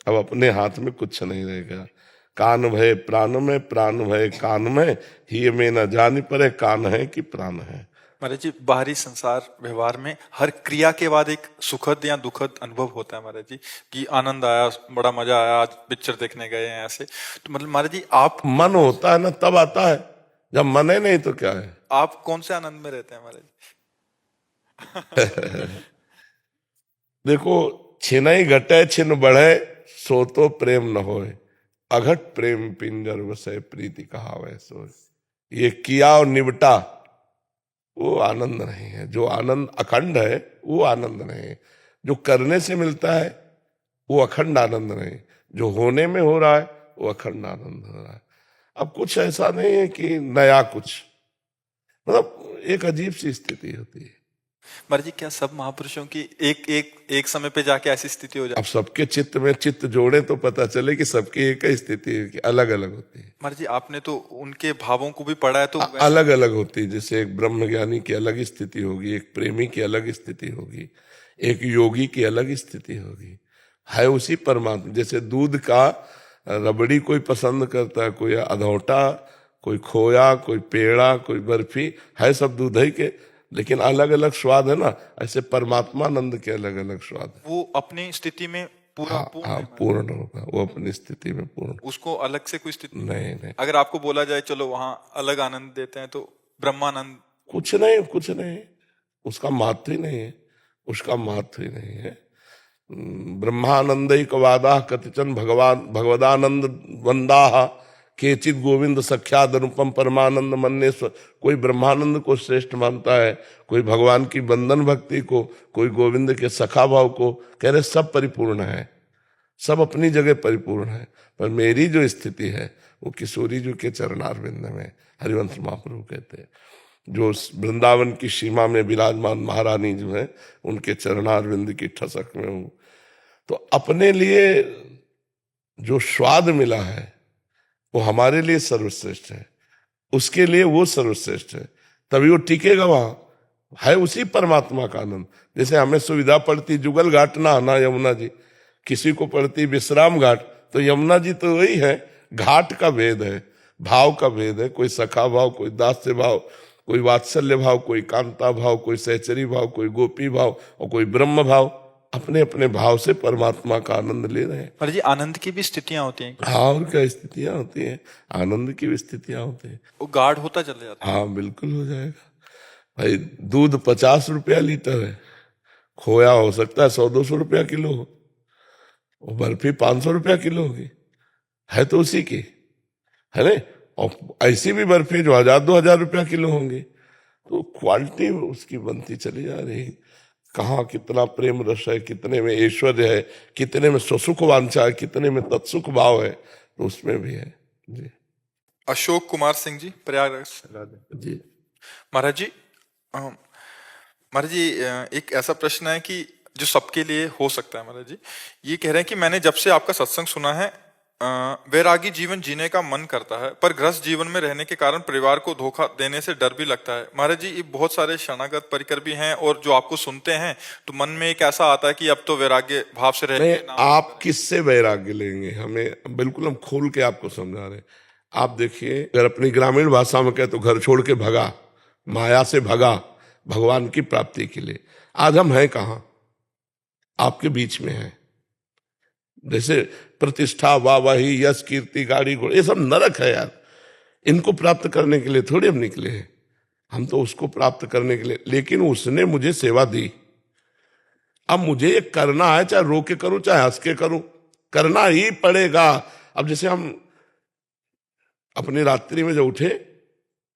Speaker 3: अब अपने हाथ में कुछ नहीं रह गया। कान भय प्राण में, प्राण भय कान में, ही में न जान पड़े कान है कि प्राण है।
Speaker 1: महाराज जी, बाहरी संसार व्यवहार में हर क्रिया के बाद एक सुखद या दुखद अनुभव होता है महाराज जी, कि आनंद आया, बड़ा मजा आया, आज पिक्चर देखने गए हैं ऐसे, तो मतलब महाराज जी आप,
Speaker 3: मन होता है ना तब आता है, जब मन है नहीं तो क्या है?
Speaker 1: आप कौन से आनंद में रहते हैं महाराज जी?
Speaker 3: देखो, छिनई घटे छिन बढ़े, सो तो प्रेम न होए, अघट प्रेम पिंजर वसै प्रीति कहावै सोए। ये किया और निबटा वो आनंद नहीं है। जो आनंद अखंड है वो आनंद नहीं है। जो करने से मिलता है वो अखंड आनंद नहीं, जो होने में हो रहा है वो अखंड आनंद हो रहा है। अब कुछ ऐसा नहीं है कि नया कुछ, मतलब एक अजीब सी स्थिति होती है।
Speaker 1: महाराज जी, क्या सब महापुरुषों की एक समय पे जाके ऐसी स्थिति हो जाती
Speaker 3: अब सबके चित्त में चित्त जोड़े तो पता चले कि सबकी एक ही स्थिति है कि अलग अलग होती है।
Speaker 1: महाराज जी, आपने तो उनके भावों को भी पढ़ा है, तो
Speaker 3: अलग अलग होती है। जैसे एक ब्रह्मज्ञानी की अलग स्थिति होगी, एक प्रेमी की अलग स्थिति होगी, एक योगी की अलग स्थिति होगी, है उसी परमात्मा। जैसे दूध का रबड़ी कोई पसंद करता है, कोई अधौटा, कोई खोया, कोई पेड़ा, कोई बर्फी, है सब दूध ही के, लेकिन अलग अलग स्वाद है ना। ऐसे परमात्मानंद के अलग अलग स्वाद है।
Speaker 1: वो अपनी स्थिति में पूरा पूर्ण है।
Speaker 3: पूर्ण होगा वो, अपनी स्थिति में पूर्ण,
Speaker 1: उसको अलग से कोई स्थिति
Speaker 3: नहीं।
Speaker 1: अगर आपको बोला जाए चलो वहां अलग आनंद देते हैं, तो ब्रह्मानंद
Speaker 3: कुछ नहीं, उसका महत्व ही नहीं है, उसका महत्व ही नहीं है। ब्रह्मानंद वादा कतिचन भगवदानंद वंदा केचित गोविंद सख्याद अनुपम परमानंद मन्नेश्वर। कोई ब्रह्मानंद को श्रेष्ठ मानता है, कोई भगवान की बंधन भक्ति को, कोई गोविंद के सखा भाव को। कह रहे सब परिपूर्ण है, सब अपनी जगह परिपूर्ण है, पर मेरी जो स्थिति है वो किशोरी जी के चरणारविंद में। हरिवंश महाप्रभु कहते हैं, जो वृंदावन की सीमा में विराजमान महारानी जो है उनके चरणारविंद की ठसक में हूं। तो अपने लिए जो स्वाद मिला है वो हमारे लिए सर्वश्रेष्ठ है, उसके लिए वो सर्वश्रेष्ठ है, तभी वो टिकेगा वहां। है उसी परमात्मा का आनंद। जैसे हमें सुविधा पड़ती जुगल घाट नहाना यमुना जी, किसी को पड़ती विश्राम घाट, तो यमुना जी तो वही है। घाट का भेद है, भाव का भेद है। कोई सखा भाव, कोई दास्य भाव, कोई वात्सल्य भाव, कोई कांता भाव, कोई सहचरी भाव, कोई गोपी भाव और कोई ब्रह्म भाव। अपने अपने भाव से परमात्मा का आनंद ले रहे हैं।
Speaker 1: महाराज जी, आनंद की भी स्थितियां होती हैं।
Speaker 3: हाँ, और क्या स्थितियां होती हैं, आनंद की भी स्थितियां होती हैं।
Speaker 1: वो गाढ़ होता चले जाता है।
Speaker 3: हाँ, बिल्कुल हो जाएगा भाई। दूध 50 रुपया लीटर है, खोया हो सकता है 100-200 रुपया किलो हो, और बर्फी 500 रुपया किलो होगी, है तो उसी की, है ना। और ऐसी भी बर्फी जो 1000-2000 रुपया किलो होंगी, तो क्वालिटी उसकी बनती चली जा रही है। कहाँ कितना प्रेम रस है, कितने में ऐश्वर्य है, कितने में स्वसुख वांछा है, कितने में तत्सुख भाव है, तो उसमें भी है जी।
Speaker 1: अशोक कुमार सिंह जी, प्रयागराज से।
Speaker 3: जी
Speaker 1: महाराज जी, महाराज जी, एक ऐसा प्रश्न है कि जो सबके लिए हो सकता है। महाराज जी ये कह रहे हैं कि मैंने जब से आपका सत्संग सुना है, वैरागी जीवन जीने का मन करता है, पर गृहस्थ जीवन में रहने के कारण परिवार को धोखा देने से डर भी लगता है। महाराज जी, ये बहुत सारे शरणागत परिकर भी हैं और जो आपको सुनते हैं तो मन में एक ऐसा आता है कि अब तो वैराग्य भाव से
Speaker 3: नहीं,
Speaker 1: रहेंगे।
Speaker 3: आप किससे वैराग्य लेंगे? हमें बिल्कुल हम खोल के आपको समझा रहे हैं। आप देखिए, अगर अपनी ग्रामीण भाषा में कहे तो घर छोड़ के भगा, माया से भगा भगवान की प्राप्ति के लिए। आज हम हैं कहाँ? आपके बीच में हैं। जैसे प्रतिष्ठा, वाहवाही, यश, कीर्ति, गाड़ी घोड़े, ये सब नरक है यार। इनको प्राप्त करने के लिए थोड़ी हम निकले हैं, हम तो उसको प्राप्त करने के लिए। लेकिन उसने मुझे सेवा दी, अब मुझे ये करना है, चाहे रो के करूं चाहे हंस के करूं, करना ही पड़ेगा। अब जैसे हम अपनी रात्रि में जब उठे,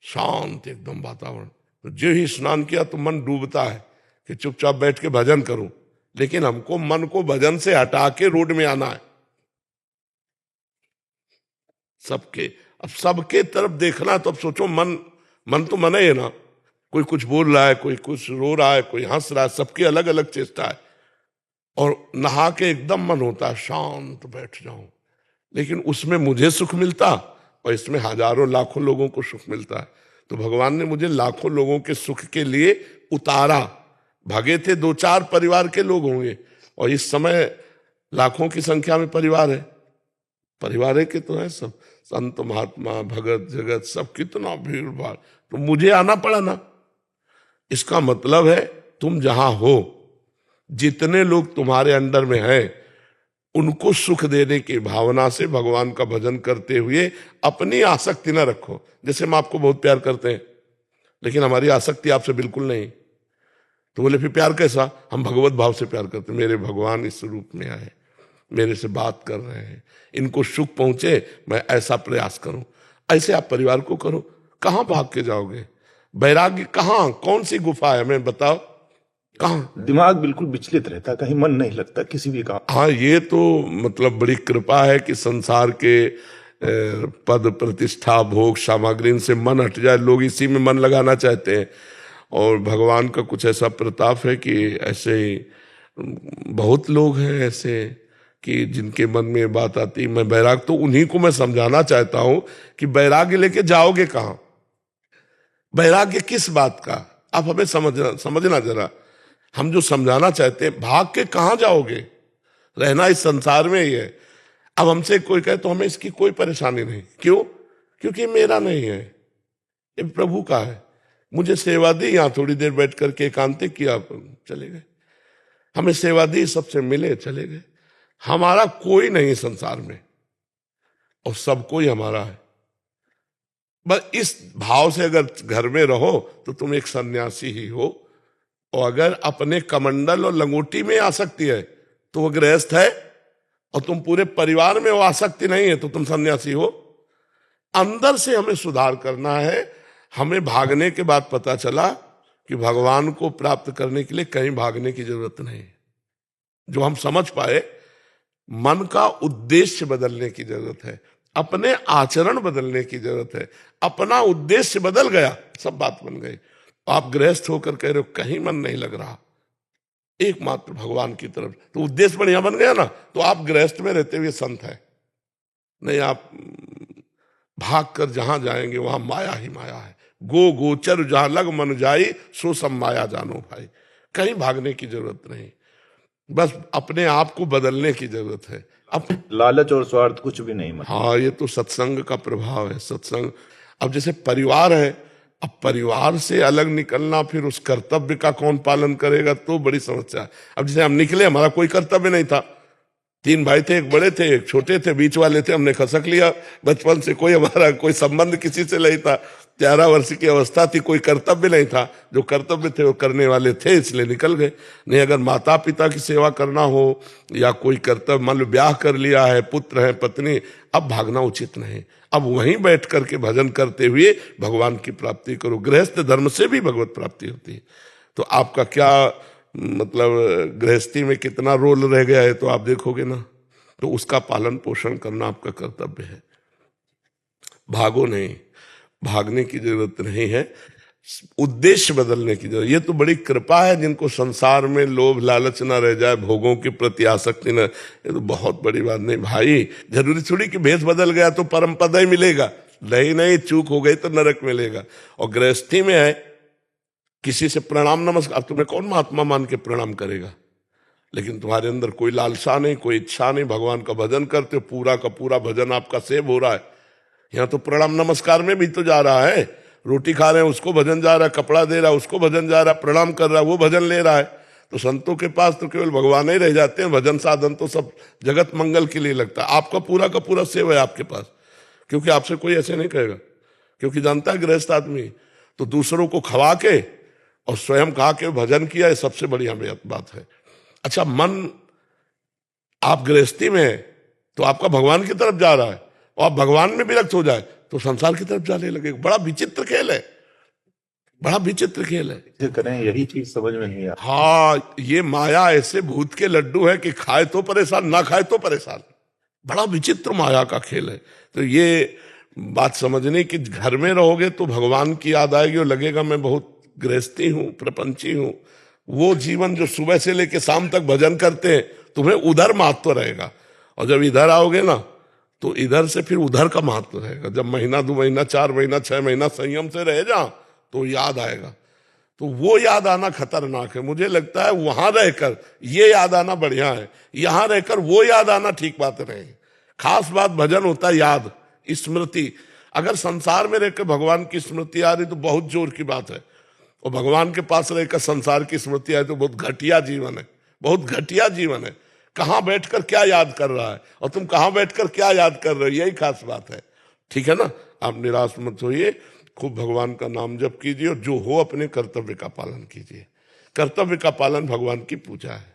Speaker 3: शांत एकदम वातावरण, तो जो ही स्नान किया तो मन डूबता है कि चुपचाप बैठ के भजन करूं। लेकिन हमको मन को भजन से हटा के रोड में आना है। अब सबके तरफ देखना, तो अब सोचो मन तो मन है ना। कोई कुछ बोल रहा है, कोई कुछ रो रहा है, कोई हंस रहा है, सबकी अलग अलग चेष्टा है। और नहा के एकदम मन होता है शांत बैठ जाऊं, लेकिन उसमें मुझे सुख मिलता और इसमें हजारों लाखों लोगों को सुख मिलता है। तो भगवान ने मुझे लाखों लोगों के सुख के लिए उतारा। भागे थे 2-4 परिवार के लोग होंगे, और इस समय लाखों की संख्या में परिवार है। परिवार के तो है सब, संत महात्मा भगत जगत सब, कितना भीड़ भाड़। तो मुझे आना पड़ा ना। इसका मतलब है तुम जहां हो, जितने लोग तुम्हारे अंडर में हैं, उनको सुख देने की भावना से भगवान का भजन करते हुए अपनी आसक्ति न रखो। जैसे हम आपको बहुत प्यार करते हैं, लेकिन हमारी आसक्ति आपसे बिल्कुल नहीं। तो बोले फिर प्यार कैसा? हम भगवत भाव से प्यार करते हैं। मेरे भगवान इस रूप में आए, मेरे से बात कर रहे हैं, इनको सुख पहुंचे, मैं ऐसा प्रयास करूं। ऐसे आप परिवार को करो। कहां भाग के जाओगे? वैराग्य कहां, कौन सी गुफा है? मैं बताओ कहां?
Speaker 10: दिमाग बिल्कुल विचलित रहता, कहीं मन नहीं लगता किसी भी काम।
Speaker 3: हाँ, ये तो मतलब बड़ी कृपा है कि संसार के पद प्रतिष्ठा भोग सामग्री से मन हट जाए। लोग इसी में मन लगाना चाहते हैं, और भगवान का कुछ ऐसा प्रताप है कि ऐसे बहुत लोग हैं ऐसे कि जिनके मन में ये बात आती। मैं वैराग तो उन्हीं को मैं समझाना चाहता हूं कि वैराग्य लेके जाओगे कहां? वैराग्य किस बात का? आप हमें समझना जरा। हम जो समझाना चाहते हैं, भाग के कहां जाओगे? रहना इस संसार में ही है। अब हमसे कोई कहे तो हमें इसकी कोई परेशानी नहीं। क्यों? क्योंकि मेरा नहीं है, ये प्रभु का है। मुझे सेवा दी, यहां थोड़ी देर बैठ करके एकांतिक किया, चले गए। हमें सेवा दी, सबसे मिले, चले गए। हमारा कोई नहीं संसार में, और सब कोई हमारा है। बस इस भाव से अगर घर में रहो तो तुम एक सन्यासी ही हो। और अगर अपने कमंडल और लंगोटी में आसक्ति है तो वो गृहस्थ है, और तुम पूरे परिवार में वो आसक्ति नहीं है तो तुम सन्यासी हो। अंदर से हमें सुधार करना है। हमें भागने के बाद पता चला कि भगवान को प्राप्त करने के लिए कहीं भागने की जरूरत नहीं। जो हम समझ पाए, मन का उद्देश्य बदलने की जरूरत है, अपने आचरण बदलने की जरूरत है। अपना उद्देश्य बदल गया, सब बात बन गई। आप गृहस्थ होकर कह रहे हो कहीं मन नहीं लग रहा, एकमात्र भगवान की तरफ, तो उद्देश्य बढ़िया बन गया ना। तो आप गृहस्थ में रहते हुए संत है नहीं। आप भाग कर जहां जाएंगे वहां माया ही माया है। गो गोचर जहां लग मन जाई, सो सब माया जानो भाई। कहीं भागने की जरूरत नहीं, बस अपने आप को बदलने की जरूरत है। अब
Speaker 10: लालच और स्वार्थ कुछ भी नहीं।
Speaker 3: हाँ, ये तो सत्संग का प्रभाव है। सत्संग, अब जैसे परिवार है, अब परिवार से अलग निकलना, फिर उस कर्तव्य का कौन पालन करेगा, तो बड़ी समस्या है। अब जैसे हम निकले, हमारा कोई कर्तव्य नहीं था। 3 भाई थे, एक बड़े थे एक छोटे थे, बीच वाले थे, हमने खसक लिया। बचपन से कोई हमारा कोई संबंध किसी से नहीं था। 11 वर्ष की अवस्था थी, कोई कर्तव्य नहीं था। जो कर्तव्य थे वो करने वाले थे, इसलिए निकल गए। नहीं, अगर माता पिता की सेवा करना हो या कोई कर्तव्य, मान लो ब्याह कर लिया है, पुत्र है, पत्नी, अब भागना उचित नहीं। अब वहीं बैठ करके भजन करते हुए भगवान की प्राप्ति करो। गृहस्थ धर्म से भी भगवत प्राप्ति होती है। तो आपका क्या मतलब गृहस्थी में कितना रोल रह गया है तो आप देखोगे ना। तो उसका पालन पोषण करना आपका कर्तव्य है। भागो नहीं, भागने की जरूरत नहीं है। उद्देश्य बदलने की जरूरत। ये तो बड़ी कृपा है जिनको संसार में लोभ लालच ना रह जाए, भोगों के प्रति आसक्ति न, ये तो बहुत बड़ी बात। नहीं भाई, जरूरी थोड़ी कि भेष बदल गया तो परम पद ही मिलेगा, नहीं, चूक हो गई तो नरक मिलेगा। और गृहस्थी में है, किसी से प्रणाम नमस्कार, तुम्हें कौन महात्मा मान के प्रणाम करेगा? लेकिन तुम्हारे अंदर कोई लालसा नहीं, कोई इच्छा नहीं, भगवान का भजन करते हो, पूरा का पूरा भजन आपका सेव हो रहा है। यहाँ तो प्रणाम नमस्कार में भी तो जा रहा है, रोटी खा रहे हैं उसको भजन जा रहा है, कपड़ा दे रहा है उसको भजन जा रहा है, प्रणाम कर रहा है वो भजन ले रहा है। तो संतों के पास तो केवल भगवान ही रह जाते हैं, भजन साधन तो सब जगत मंगल के लिए लगता है। आपका पूरा का पूरा सेव है आपके पास, क्योंकि आपसे कोई ऐसे नहीं कहेगा, क्योंकि जानता है गृहस्थ आदमी तो दूसरों को खवा के और स्वयं खा के भजन किया, ये सबसे बढ़िया बात है। अच्छा, मन आप गृहस्थी में है तो आपका भगवान की तरफ जा रहा है, और आप भगवान में विरक्त हो जाए तो संसार की तरफ जाने लगे। बड़ा विचित्र खेल है, बड़ा विचित्र खेल है।
Speaker 10: ये करें यही चीज समझ में नहीं आता।
Speaker 3: हाँ, ये माया ऐसे भूत के लड्डू है कि खाए तो परेशान, ना खाए तो परेशान। बड़ा विचित्र माया का खेल है। तो ये बात समझने की, घर में रहोगे तो भगवान की याद आएगी और लगेगा मैं बहुत गृहस्थी हूं, प्रपंची हूं। वो जीवन जो सुबह से लेकर शाम तक भजन करते हैं, तुम्हें उधर महत्व रहेगा। और जब इधर आओगे ना तो इधर से फिर उधर का महत्व रहेगा। जब महीना 2 महीना 4 महीना 6 महीना संयम से रह जा तो याद आएगा। तो वो याद आना खतरनाक है। मुझे लगता है वहां रहकर ये याद आना बढ़िया है, यहां रहकर वो याद आना ठीक बात नहीं। खास बात भजन होता है, याद, स्मृति। अगर संसार में रहकर भगवान की स्मृति आ रही तो बहुत जोर की बात है, और भगवान के पास रहकर संसार की स्मृति आए तो बहुत घटिया जीवन है, बहुत घटिया जीवन है। कहां बैठकर क्या याद कर रहा है और तुम कहां बैठकर क्या याद कर रहे हो, यही खास बात है। ठीक है ना? आप निराश मत होइए, खूब भगवान का नाम जप कीजिए और जो हो अपने कर्तव्य का पालन कीजिए। कर्तव्य का पालन भगवान की पूजा है।